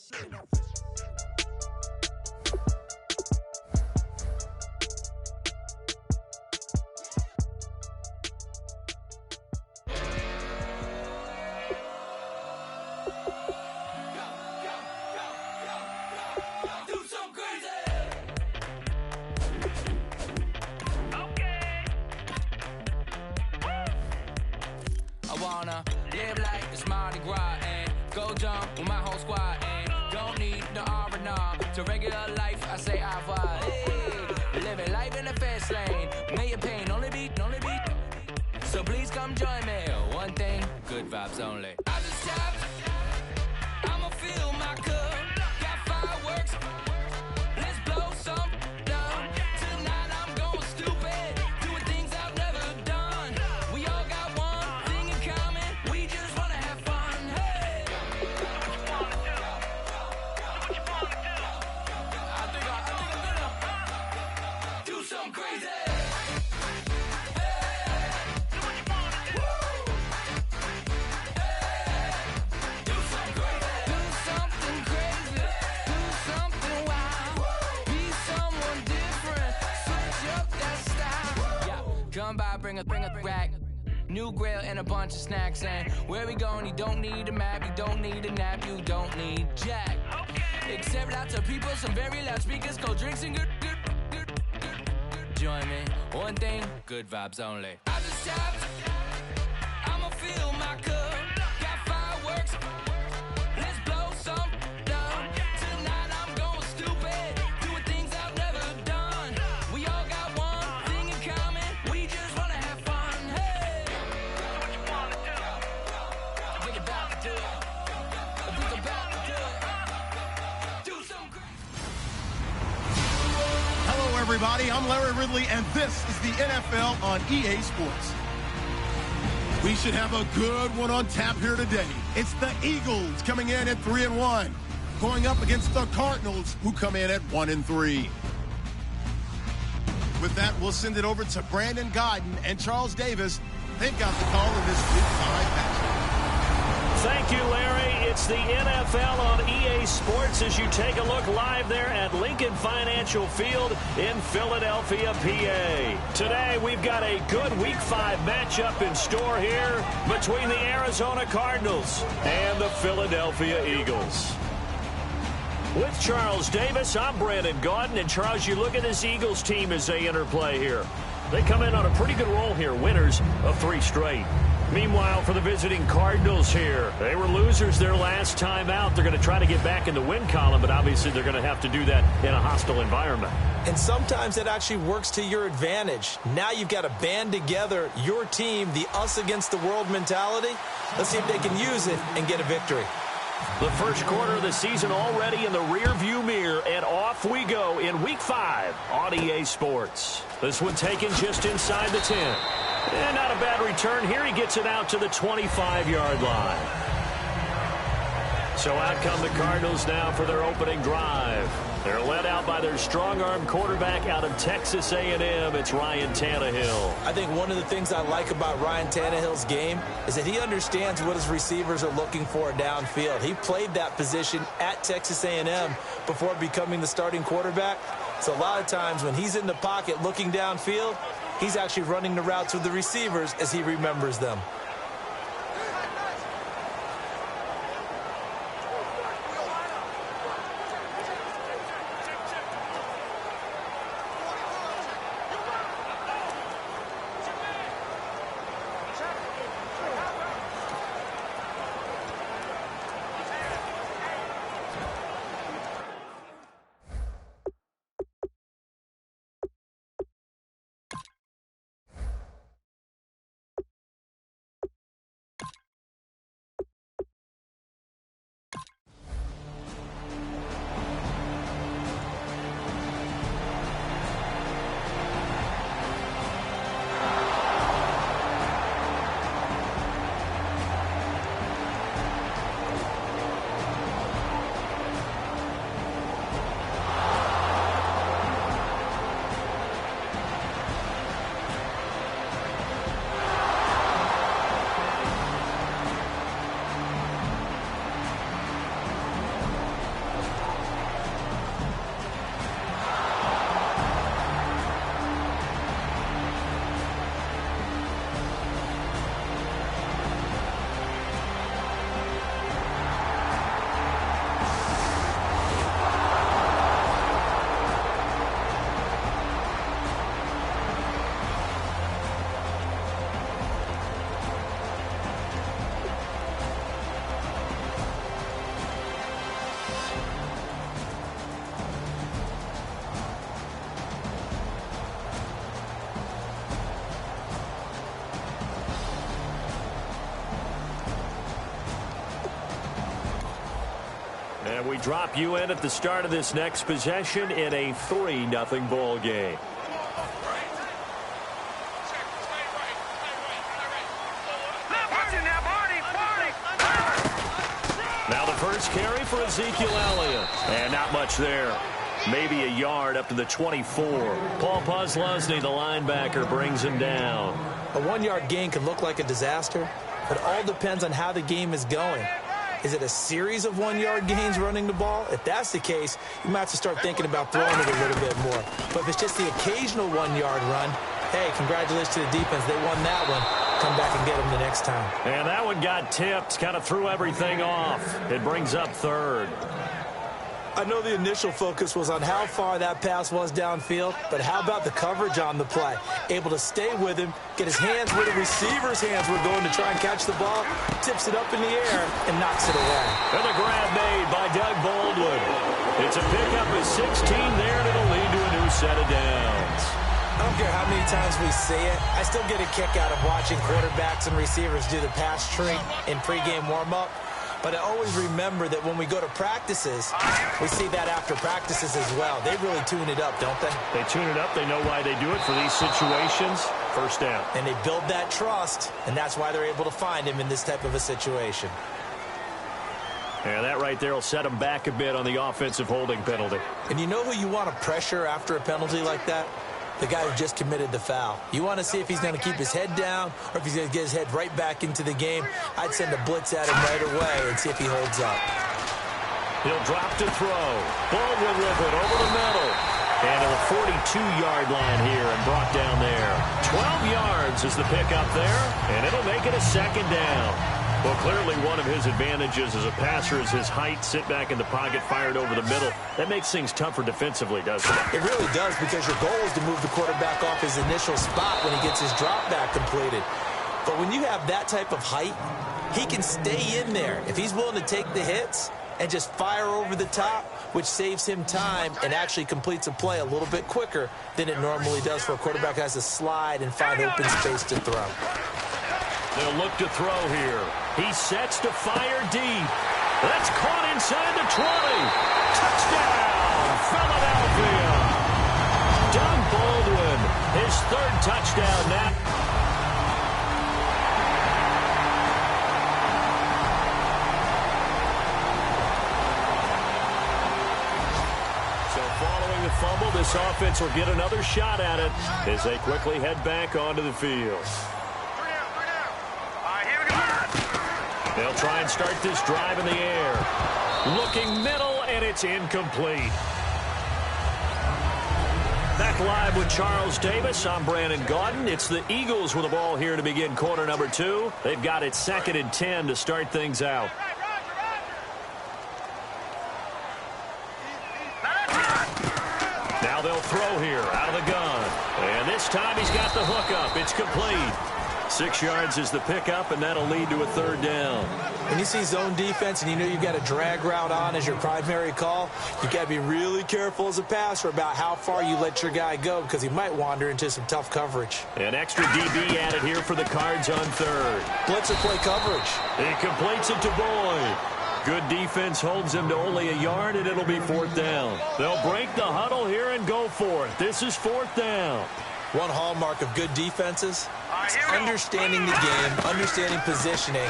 Speaker 10: Live like it's Mardi Gras and go jump with my whole squad and don't need no R&R. To regular life, I say au revoir. Hey, living life in the fast lane, million pain, only beat. So please come join me. One thing, good vibes only. I just tap, I'ma fill my cup. Got fireworks, let's blow some down. Tonight I'm going stupid, doing things I've never done. We all got one thing in common, we just wanna have fun. Hey, I think I'm gonna do something crazy. Come by, bring a rack. New grill and a bunch of snacks. And where we going, you don't need a map. You don't need a nap. You don't need jack. Except lots of people, some very loud speakers, cold drinks and good. Join me. One thing, good vibes only. I just tapped. I'ma fill my cup. Got fireworks. Let's blow some down. Tonight I'm going stupid. Doing things I've never done. We all got one thing in common. We just wanna have fun. Hey, what you wanna do? Think about to do it. Think about to do it. Do some great.
Speaker 2: Hello, everybody. I'm Larry Ridley, and this is the NFL on EA Sports. We should have a good one on tap here today. It's the Eagles coming in at 3-1, going up against the Cardinals, who come in at 1-3. With that, we'll send it over to Brandon Godden and Charles Davis. They've got the call in this Week 5 matchup.
Speaker 3: Thank you, Larry. It's the NFL on EA Sports as you take a look live there at Lincoln Financial Field in Philadelphia, PA. Today, we've got a good Week 5 matchup in store here between the Arizona Cardinals and the Philadelphia Eagles. With Charles Davis, I'm Brandon Gaudin. And, Charles, you look at this Eagles team as they interplay here. They come in on a pretty good roll here, winners of 3 straight. Meanwhile, for the visiting Cardinals here, they were losers their last time out. They're going to try to get back in the win column, but obviously they're going to have to do that in a hostile environment.
Speaker 4: And sometimes it actually works to your advantage. Now you've got to band together your team, the us against the world mentality. Let's see if they can use it and get a victory.
Speaker 3: The first quarter of the season already in the rear-view mirror, and off we go in Week 5 on EA Sports. This one taken just inside the 10. And not a bad return here. He gets it out to the 25-yard line. So out come the Cardinals now for their opening drive. They're led out by their strong-arm quarterback out of Texas A&M. It's Ryan Tannehill.
Speaker 4: I think one of the things I like about Ryan Tannehill's game is that he understands what his receivers are looking for downfield. He played that position at Texas A&M before becoming the starting quarterback. So a lot of times when he's in the pocket looking downfield, he's actually running the routes with the receivers as he remembers them.
Speaker 3: And we drop you in at the start of this next possession in a 3-0 ball game. Now the first carry for Ezekiel Elliott. And not much there. Maybe a yard up to the 24. Paul Posluszny, the linebacker, brings him down.
Speaker 4: A 1-yard gain can look like a disaster, but it all depends on how the game is going. Is it a series of 1-yard gains running the ball? If that's the case, you might have to start thinking about throwing it a little bit more. But if it's just the occasional 1-yard run, hey, congratulations to the defense. They won that one. Come back and get them the next time.
Speaker 3: And that one got tipped, kind of threw everything off. It brings up third.
Speaker 4: I know the initial focus was on how far that pass was downfield, but how about the coverage on the play? Able to stay with him, get his hands where the receiver's hands were going to try and catch the ball, tips it up in the air, and knocks it away.
Speaker 3: And the grab made by Doug Baldwin. It's a pickup of 16 there, and it'll lead to a new set of downs.
Speaker 4: I don't care how many times we see it. I still get a kick out of watching quarterbacks and receivers do the pass tree in pregame warm-up. But I always remember that when we go to practices, we see that after practices as well. They really tune it up, don't they?
Speaker 3: They tune it up. They know why they do it for these situations. First down.
Speaker 4: And they build that trust, and that's why they're able to find him in this type of a situation.
Speaker 3: And that right there will set him back a bit on the offensive holding penalty.
Speaker 4: And you know who you want to pressure after a penalty like that? The guy who just committed the foul. You want to see if he's going to keep his head down or if he's going to get his head right back into the game. I'd send a blitz at him right away and see if he holds up.
Speaker 3: He'll drop to throw. Baldwin with it over the middle. And to the 42-yard line here and brought down there. 12 yards is the pickup there, and it'll make it a second down. Well, clearly one of his advantages as a passer is his height. Sit back in the pocket, fired over the middle. That makes things tougher defensively, doesn't it?
Speaker 4: It really does, because your goal is to move the quarterback off his initial spot when he gets his drop back completed. But when you have that type of height, he can stay in there. If he's willing to take the hits and just fire over the top, which saves him time and actually completes a play a little bit quicker than it normally does for a quarterback who has to slide and find open space to throw.
Speaker 3: They'll look to throw here. He sets to fire deep. That's caught inside the 20. Touchdown, Philadelphia. Doug Baldwin, his third touchdown now. the fumble, this offense will get another shot at it as they quickly head back onto the field. They'll try and start this drive in the air. Looking middle, and it's incomplete. Back live with Charles Davis. I'm Brandon Gaudin. It's the Eagles with the ball here to begin quarter number 2. They've got it 2nd and 10 to start things out. Now they'll throw here out of the gun. And this time he's got the hook up. It's complete. 6 yards is the pickup, and that'll lead to a 3rd down.
Speaker 4: When you see zone defense and you know you've got a drag route on as your primary call, you got to be really careful as a passer about how far you let your guy go because he might wander into some tough coverage.
Speaker 3: An extra DB added here for the Cards on 3rd.
Speaker 4: Blitzer play coverage.
Speaker 3: He completes it to Boyd. Good defense holds him to only a yard, and it'll be 4th down. They'll break the huddle here and go for it. This is 4th down.
Speaker 4: One hallmark of good defenses is understanding the game, understanding positioning,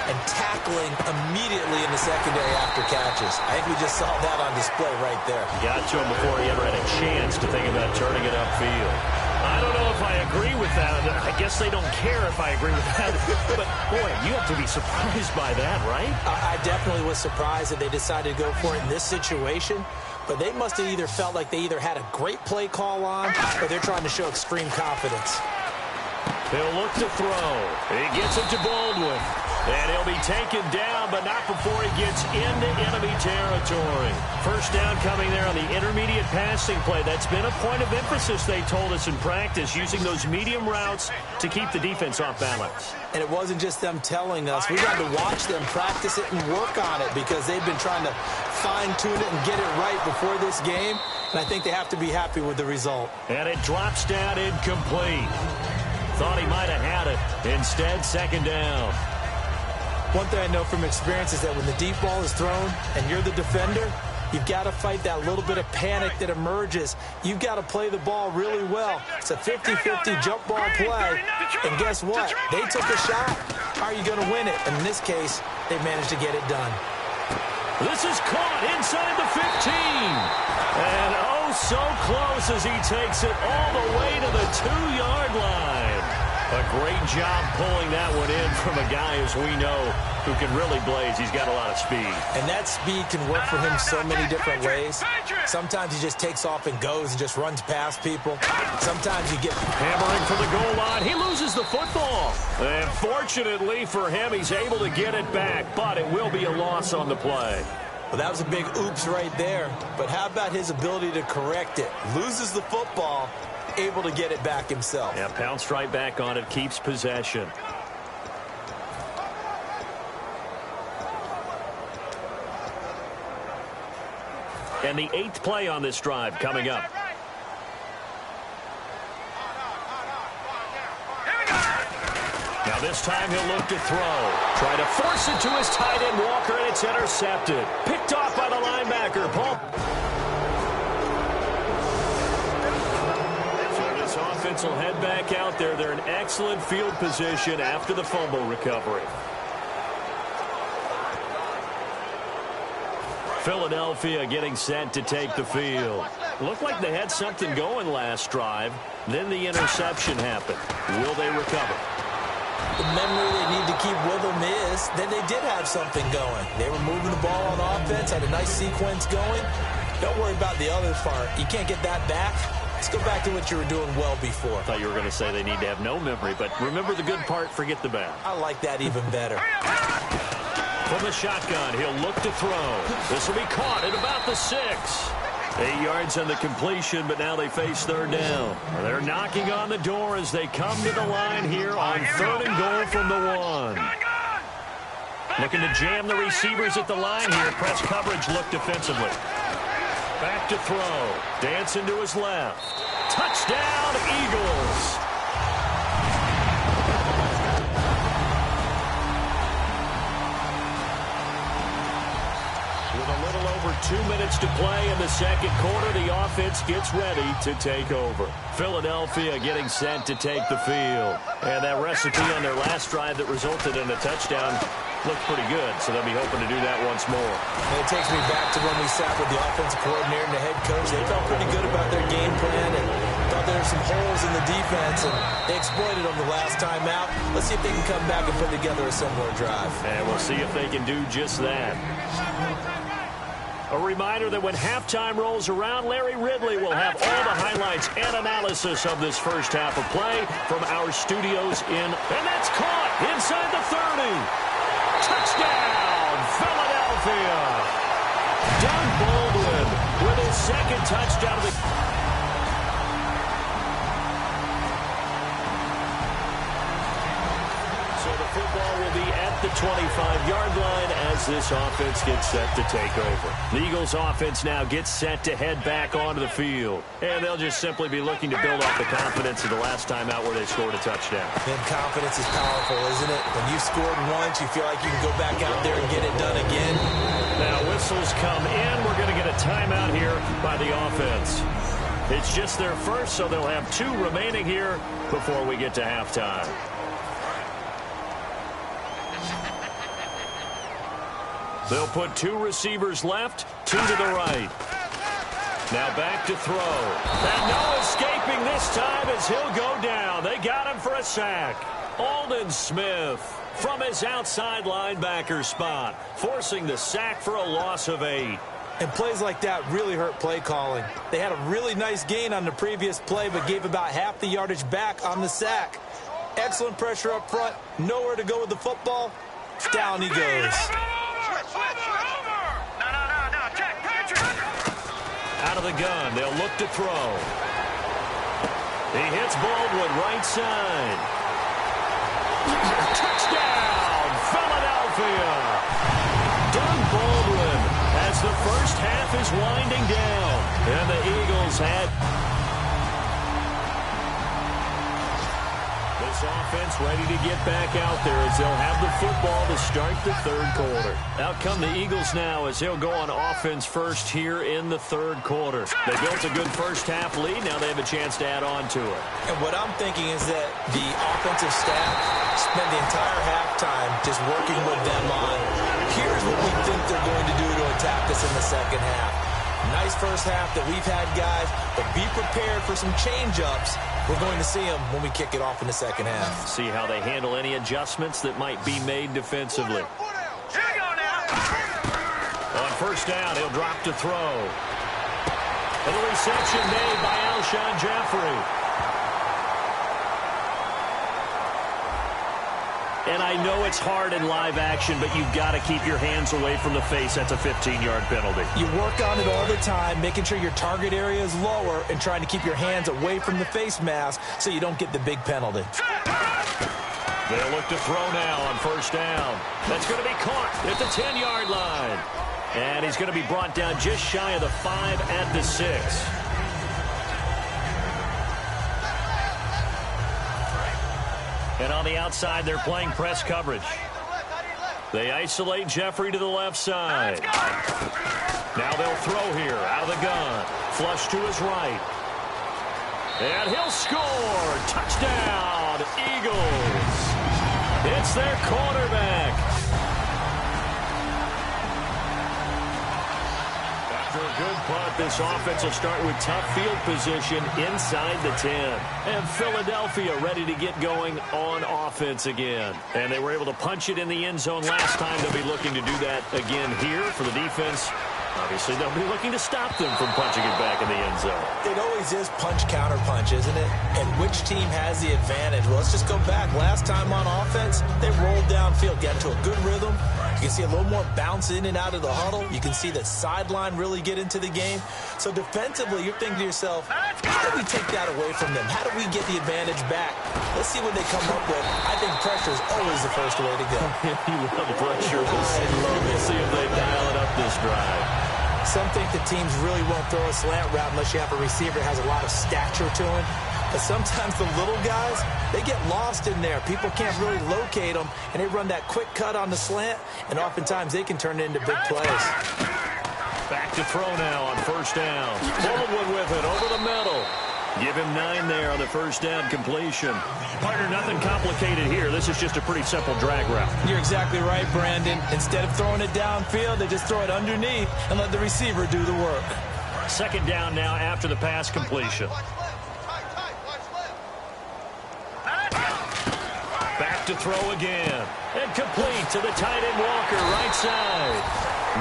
Speaker 4: and tackling immediately in the secondary after catches. I think we just saw that on display right there.
Speaker 3: Got to him before he ever had a chance to think about turning it upfield. I don't know if I agree with that. I guess they don't care if I agree with that. But, boy, you have to be surprised by that, right?
Speaker 4: I definitely was surprised that they decided to go for it in this situation. But they must have either felt like they either had a great play call on or they're trying to show extreme confidence.
Speaker 3: He'll look to throw. He gets it to Baldwin. And he'll be taken down, but not before he gets into enemy territory. 1st down coming there on the intermediate passing play. That's been a point of emphasis, they told us in practice, using those medium routes to keep the defense off balance.
Speaker 4: And it wasn't just them telling us. We got to watch them practice it and work on it because they've been trying to fine-tune it and get it right before this game. And I think they have to be happy with the result.
Speaker 3: And it drops down incomplete. Thought he might have had it. Instead, 2nd down.
Speaker 4: One thing I know from experience is that when the deep ball is thrown and you're the defender, you've got to fight that little bit of panic that emerges. You've got to play the ball really well. It's a 50-50 jump ball play. And guess what? They took a shot. How are you going to win it? And in this case, they managed to get it done.
Speaker 3: This is caught inside the 15. And oh, so close as he takes it all the way to the 2-yard line. A great job pulling that one in from a guy, as we know, who can really blaze. He's got a lot of speed.
Speaker 4: And that speed can work for him so many different ways. Sometimes he just takes off and goes and just runs past people. Sometimes you get
Speaker 3: hammering for the goal line. He loses the football. And fortunately for him, he's able to get it back, but it will be a loss on the play.
Speaker 4: Well, that was a big oops right there. But how about his ability to correct it? Loses the football, able to get it back himself.
Speaker 3: Yeah, pounced right back on it, keeps possession. And the 8th play on this drive coming up. Now this time he'll look to throw. Try to force it to his tight end Walker, and it's intercepted. Picked off by the linebacker, Paul. So this offense will head back out there. They're in excellent field position after the fumble recovery. Philadelphia getting set to take the field. Looked like they had something going last drive. Then the interception happened. Will they recover?
Speaker 4: The memory they need to keep with them is that they did have something going. They were moving the ball on offense, had a nice sequence going. Don't worry about the other part. You can't get that back. Let's go back to what you were doing well before.
Speaker 3: I thought you were going to say they need to have no memory, but remember the good part, forget the bad.
Speaker 4: I like that even better.
Speaker 3: From the shotgun, he'll look to throw. This will be caught at about the 6. 8 yards on the completion, but now they face 3rd down. They're knocking on the door as they come to the line here on 3rd and goal from the 1. Looking to jam the receivers at the line here. Press coverage look defensively. Back to throw. Dancing to his left. Touchdown, Eagles. With a little over 2 minutes to play in the second quarter, the offense gets ready to take over. Philadelphia getting set to take the field. And that recipe on their last drive that resulted in a touchdown looked pretty good, so they'll be hoping to do that once more.
Speaker 4: And it takes me back to when we sat with the offensive coordinator and the head coach. They felt pretty good about their game plan and thought there were some holes in the defense, and they exploited them the last time out. Let's see if they can come back and put together a similar drive.
Speaker 3: And we'll see if they can do just that. A reminder that when halftime rolls around, Larry Ridley will have all the highlights and analysis of this first half of play from our studios in, and that's caught inside the 30. Touchdown, Philadelphia. Doug Baldwin with his second touchdown of the football will be at the 25-yard line as this offense gets set to take over. The Eagles offense now gets set to head back onto the field. And they'll just simply be looking to build off the confidence of the last time out where they scored a touchdown.
Speaker 4: And confidence is powerful, isn't it? When you've scored once, you feel like you can go back out there and get it done again.
Speaker 3: Now whistles come in. We're going to get a timeout here by the offense. It's just their first, so they'll have 2 remaining here before we get to halftime. They'll put 2 receivers left, 2 to the right. Now back to throw. And no escaping this time as he'll go down. They got him for a sack. Aldon Smith from his outside linebacker spot, forcing the sack for a loss of 8.
Speaker 4: And plays like that really hurt play calling. They had a really nice gain on the previous play, but gave about half the yardage back on the sack. Excellent pressure up front. Nowhere to go with the football. Down he goes.
Speaker 3: Out of the gun, they'll look to throw. He hits Baldwin right side. Touchdown, Philadelphia! Doug Baldwin as the first half is winding down. And the Eagles had this offense ready to get back out there as they'll have the football to start the third quarter. Out come the Eagles now as they'll go on offense first here in the third quarter. They built a good first half lead. Now they have a chance to add on to it.
Speaker 4: And what I'm thinking is that the offensive staff spent the entire halftime just working with them on, here's what we think they're going to do to attack us in the second half. Nice first half that we've had, guys, but be prepared for some change-ups. We're going to see them when we kick it off in the second half.
Speaker 3: See how they handle any adjustments that might be made defensively.
Speaker 5: Here we go now.
Speaker 3: On first down, he'll drop to throw. And the reception made by Alshon Jeffrey. And I know it's hard in live action, but you've got to keep your hands away from the face. That's a 15-yard penalty.
Speaker 4: You work on it all the time, making sure your target area is lower and trying to keep your hands away from the face mask so you don't get the big penalty.
Speaker 3: They'll look to throw now on first down. That's going to be caught at the 10-yard line. And he's going to be brought down just shy of the 5 at the 6. And on the outside, they're playing press coverage. They isolate Jeffrey to the left side. Now they'll throw here out of the gun. Flush to his right. And he'll score. Touchdown, Eagles. It's their quarterback. After a good punt, this offense will start with tough field position inside the 10. And Philadelphia ready to get going on offense again. And they were able to punch it in the end zone last time. They'll be looking to do that again here for the defense. Obviously, they'll be looking to stop them from punching it back in the end zone.
Speaker 4: It always is punch-counter-punch, isn't it? And which team has the advantage? Well, let's just go back. Last time on offense, they rolled downfield, got into a good rhythm. You can see a little more bounce in and out of the huddle. You can see the sideline really get into the game. So defensively, you're thinking to yourself, how do we take that away from them? How do we get the advantage back? Let's see what they come up with. I think pressure is always the first way to go.
Speaker 3: You love pressure. We'll see if they dial it up this drive.
Speaker 4: Some think the teams really won't throw a slant route unless you have a receiver that has a lot of stature to him. But sometimes the little guys, they get lost in there. People can't really locate them, and they run that quick cut on the slant, and oftentimes they can turn it into big plays.
Speaker 3: Back to throw now on first down. Baldwin with it over the middle. Give him 9 there on the first down completion. Partner, nothing complicated here. This is just a pretty simple drag route.
Speaker 4: You're exactly right, Brandon. Instead of throwing it downfield, they just throw it underneath and let the receiver do the work.
Speaker 3: Second down now after the pass completion. Back to throw again. And complete to the tight end Walker, right side.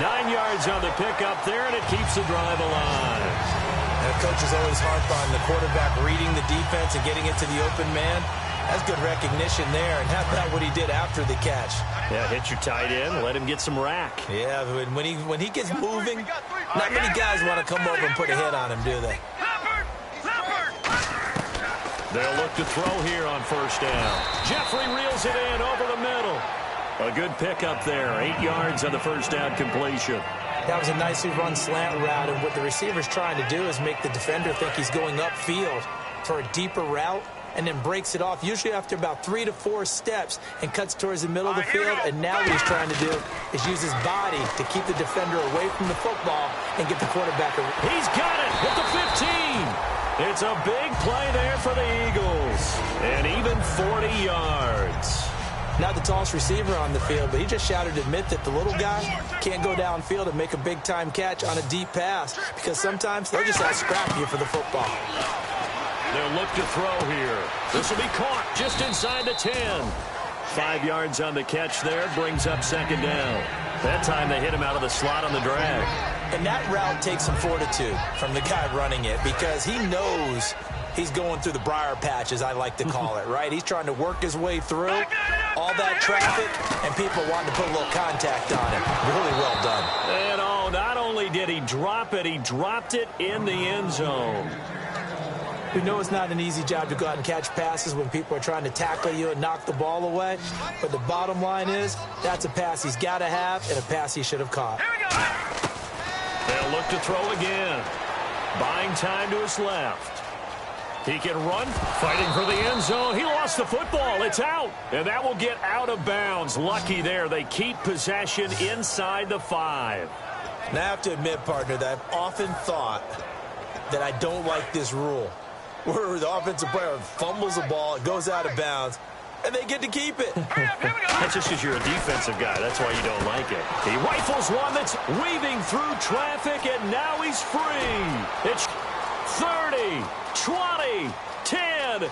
Speaker 3: 9 yards on the pickup there, and it keeps the drive alive.
Speaker 4: And coaches always harp on the quarterback reading the defense and getting it to the open man. That's good recognition there, and how about what he did after the catch?
Speaker 3: Yeah, hit your tight end, let him get some rack.
Speaker 4: Yeah, when he gets moving, not many guys want to come over and put a hit on him, do they?
Speaker 3: They'll look to throw here on first down. Jeffrey reels it in over the middle. A good pickup there. 8 yards on the first down completion.
Speaker 4: That was a nicely run slant route, and what the receiver's trying to do is make the defender think he's going upfield for a deeper route, and then breaks it off, usually after about 3 to 4 steps, and cuts towards the middle of the field. And now what he's trying to do is use his body to keep the defender away from the football and get the quarterback.
Speaker 3: He's got it at the 15. It's a big play there for the Eagles. And even 40 yards.
Speaker 4: Not the tallest receiver on the field, but he just shouted to admit that the little guy can't go downfield and make a big-time catch on a deep pass, because sometimes they'll just out-scrap you for the football.
Speaker 3: They'll look to throw here. This will be caught just inside the 10. 5 yards on the catch there, brings up second down. That time they hit him out of the slot on the drag.
Speaker 4: And that route takes some fortitude from the guy running it, because he knows he's going through the briar patch, as I like to call it, right? He's trying to work his way through all that traffic, and people wanting to put a little contact on him. Really well done.
Speaker 3: And oh, not only did he drop it, he dropped it in the end zone.
Speaker 4: We know it's not an easy job to go out and catch passes when people are trying to tackle you and knock the ball away, but the bottom line is that's a pass he's got to have and a pass he should have caught.
Speaker 3: They'll look to throw again. Buying time to his left. He can run, fighting for the end zone. He lost the football. It's out. And that will get out of bounds. Lucky there. They keep possession inside the 5.
Speaker 4: Now, I have to admit, partner, that I've often thought that I don't like this rule, where the offensive player fumbles the ball, it goes out of bounds, and they get to keep it.
Speaker 3: That's just because you're a defensive guy. That's why you don't like it. He rifles one that's weaving through traffic, and now he's free. It's 30, 20, 10,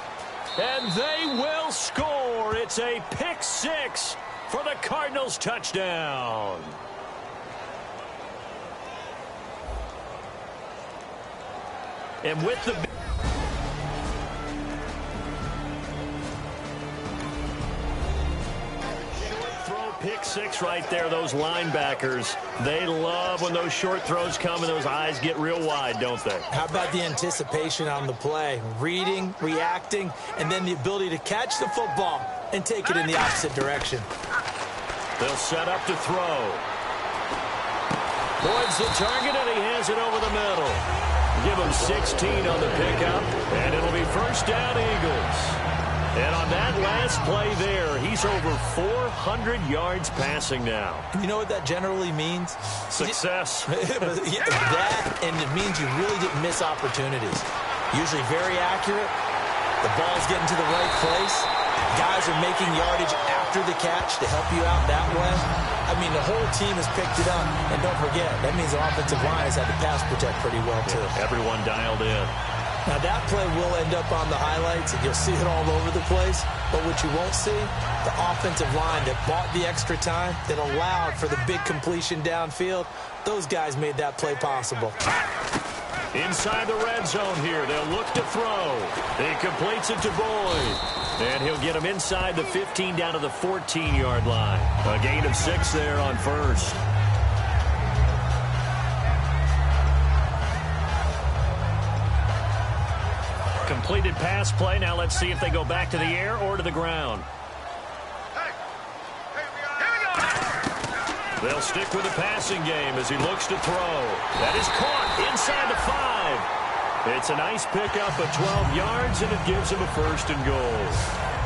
Speaker 3: and they will score. It's a pick 6 for the Cardinals touchdown. And with the throw, pick 6 right there, those linebackers, they love when those short throws come and those eyes get real wide, don't they?
Speaker 4: How about the anticipation on the play? Reading, reacting, and then the ability to catch the football and take it in the opposite direction.
Speaker 3: They'll set up to throw. Boyd's the target, and he has it over the middle. Give him 16 on the pickup, and it'll be first down Eagles. And on that last play there, he's over 400 yards passing now.
Speaker 4: You know what that generally means?
Speaker 3: Success.
Speaker 4: Yeah, that, and it means you really didn't miss opportunities. Usually very accurate. The ball's getting to the right place. Guys are making yardage after the catch to help you out that way. I mean, the whole team has picked it up. And don't forget, that means the offensive line has had to pass protect pretty well, too.
Speaker 3: Yeah, everyone dialed in.
Speaker 4: Now, that play will end up on the highlights, and you'll see it all over the place. But what you won't see, the offensive line that bought the extra time, that allowed for the big completion downfield, those guys made that play possible.
Speaker 3: Inside the red zone here, they'll look to throw. He completes it to Boyd. And he'll get him inside the 15 down to the 14-yard line. A gain of 6 there on first. Completed pass play. Now let's see if they go back to the air or to the ground. They'll stick with the passing game as he looks to throw. That is caught inside the 5. It's a nice pickup of 12 yards, and it gives him a first and goal.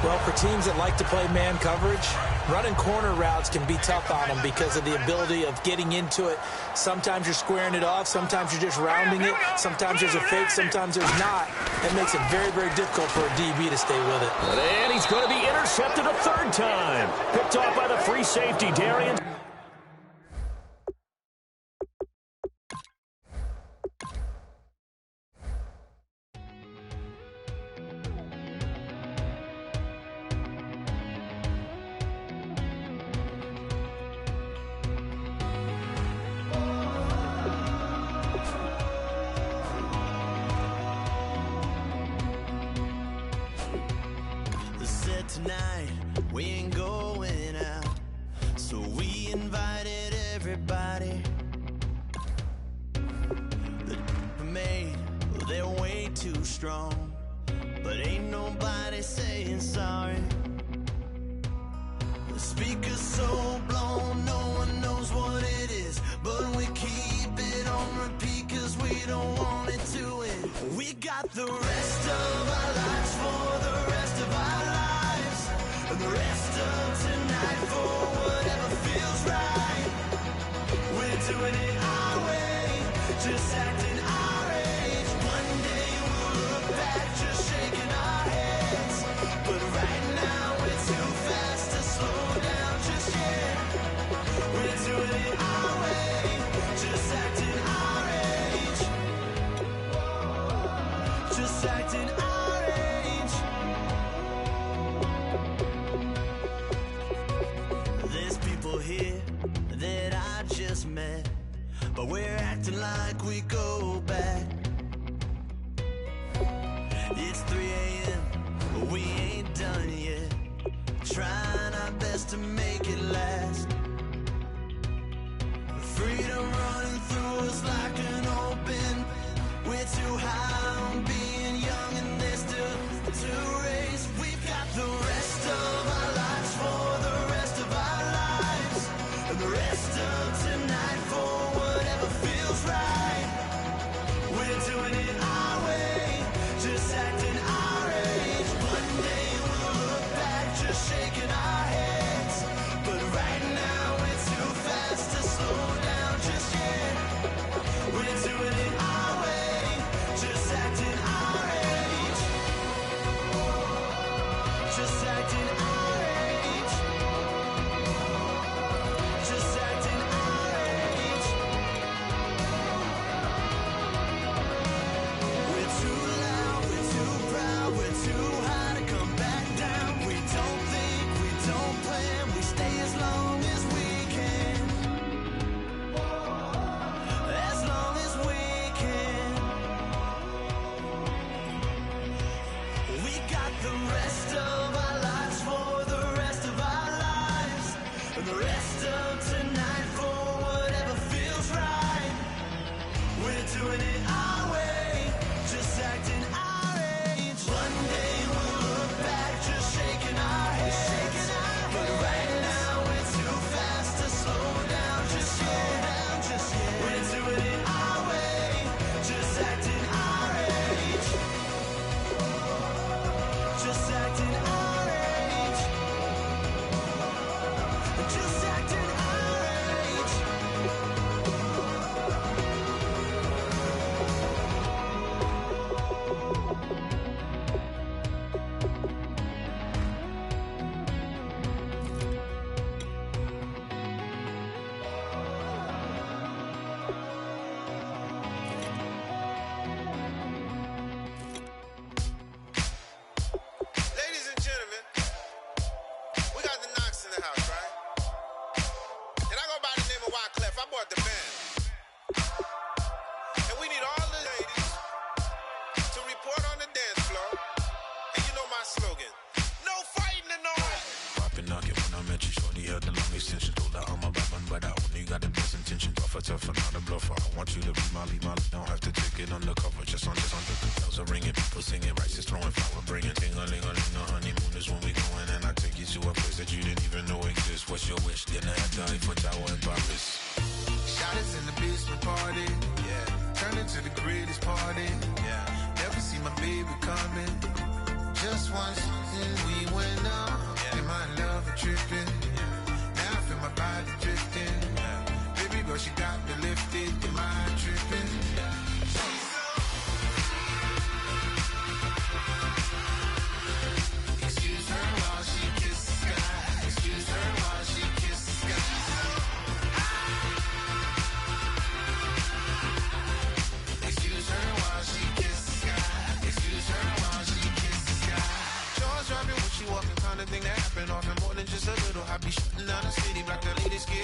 Speaker 4: Well, for teams that like to play man coverage, running corner routes can be tough on them because of the ability of getting into it. Sometimes you're squaring it off. Sometimes you're just rounding it. Sometimes there's a fake. Sometimes there's not. It makes it very, very difficult for a DB to stay with it.
Speaker 3: And he's going to be intercepted a third time. Picked off by the free safety, Darian.
Speaker 7: Tonight we ain't going out, so we invited everybody. The made, well, they're way too strong, but ain't nobody saying sorry. The speaker's so blown, no one knows what it is, but we keep it on repeat 'cause we don't want it to end. We got the rest of our lives for the rest of our lives. And the rest of tonight for whatever feels right. We're doing it our way, just acting our age. One day we'll look back just shaking our heads. But right now we're too fast to slow down just yet. We're doing it our way, just acting our age. Just acting our age. Here that I just met, but we're acting like we go back. It's 3 a.m., but we ain't done yet, trying our best to make it last. Freedom running through us like an open. We're too high on being young and there's still to race. We've got the rest of our lives for the rest of our lives. And the rest of tonight for whatever feels right. We're doing it our way, just acting our age. One day we'll look back just shaking our heads. But right now we're too fast to slow down just yet. We're doing it our way, just acting our age. Just acting our age. Just acting our age. We're too loud, we're too proud, we're too high to come back down. We don't think, we don't plan, we stay as long as we can. As long as we can. We got the rest of our lives for the rest of our lives. And the rest of tonight for whatever feels right. We're doing it our way, just acting our age. One day we'll look back just shaking our heads. But right now we're too fast to slow down just yet. We're doing it our way, just acting our age. Just acting our age. Just acting our age.
Speaker 6: Ladies and gentlemen, we got the Knox in the house, right? And I go by the name of Wyclef. I bought the band. And we need all the ladies to report on the dance floor. And you know my slogan, no fighting in no way.
Speaker 11: Poppin' knock it when I met you, shorty had the long extension. Told her I'm a bad man, but I only got the best intention. Tougher, not a bluffer. I want you to be Molly. Don't have to take it undercover. Just on the bells are ringing, people singing, rice is throwing, flower bringing. Ting-a-ling-a-ling, the honeymoon is when we going. And I take you to a place that you didn't even know exists. What's your wish? Dinner at the Eiffel Tower in Paris.
Speaker 12: Shot us in the basement party, yeah. Turned into the greatest party, yeah. Never see my baby coming. Just once, and we went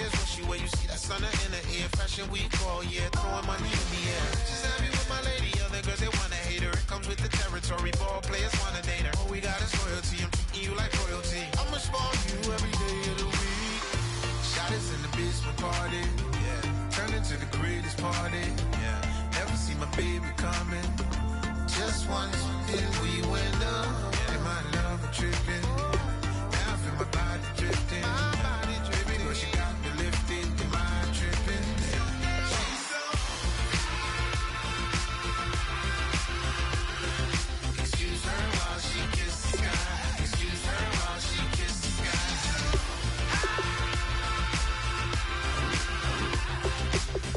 Speaker 6: Here's what she wear. You see that sun in her ear. Fashion week all year. Throwing money in the air. She's happy with my lady. Other girls, they wanna hate her. It comes with the territory. Ball players wanna date her. All we got is loyalty. I'm treating you like royalty. I'ma spoil you every day of the week. Shot is in the basement party. Yeah. Turn into the greatest party. Yeah. Never see my baby coming. Just once, then we went up. And my love a tripping. Now I feel my body drifting. My body dripping. But she got me lifted. Your mind tripping. She's so. Excuse her while she kisses the sky. Excuse her while she kisses the sky.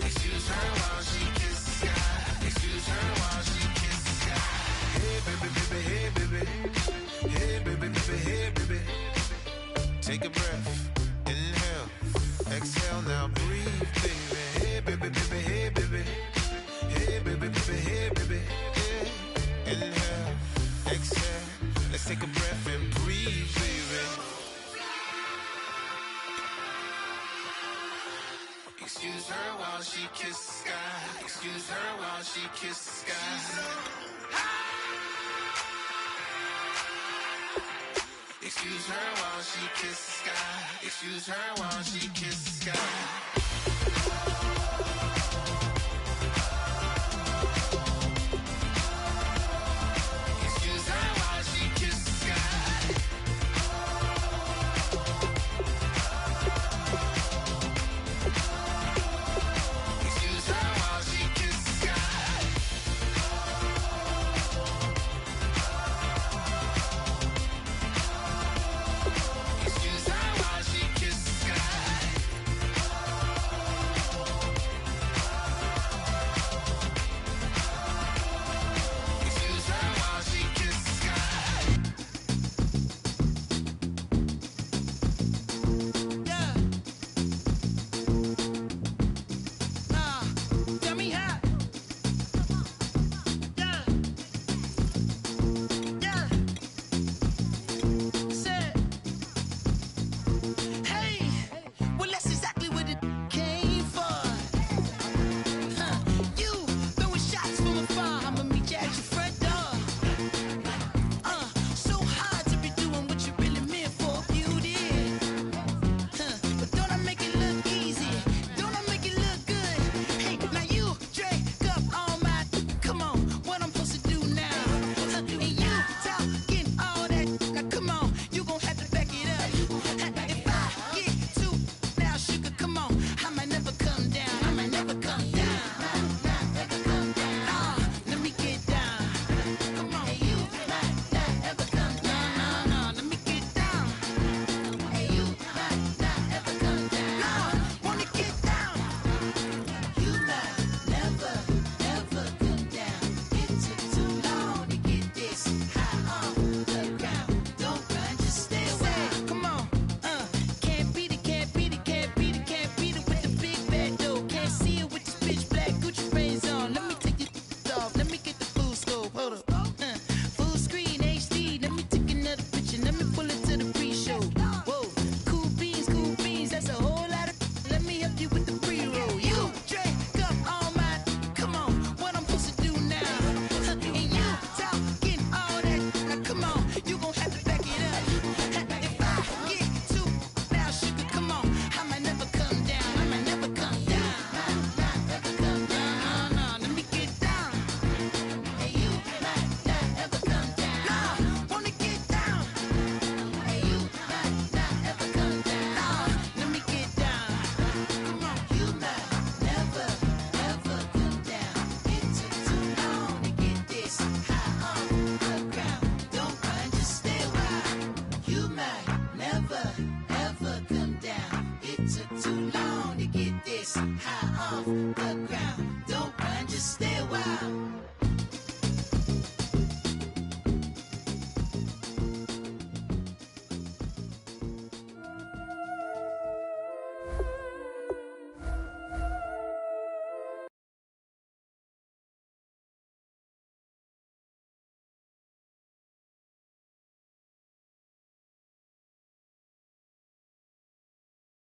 Speaker 6: Excuse her while she kisses the sky. Excuse her while she kisses the sky. Hey baby, baby, hey baby. Hey baby, baby, hey baby. Take a breath, inhale, exhale, now breathe, baby. Hey baby, baby, hey baby. Hey baby, baby, hey baby. Hey. Inhale, exhale, let's take a breath and breathe, baby. Excuse her while she kisses the sky. Excuse her while she kisses the sky. Excuse her while she kisses the sky. Excuse her while she kisses the sky.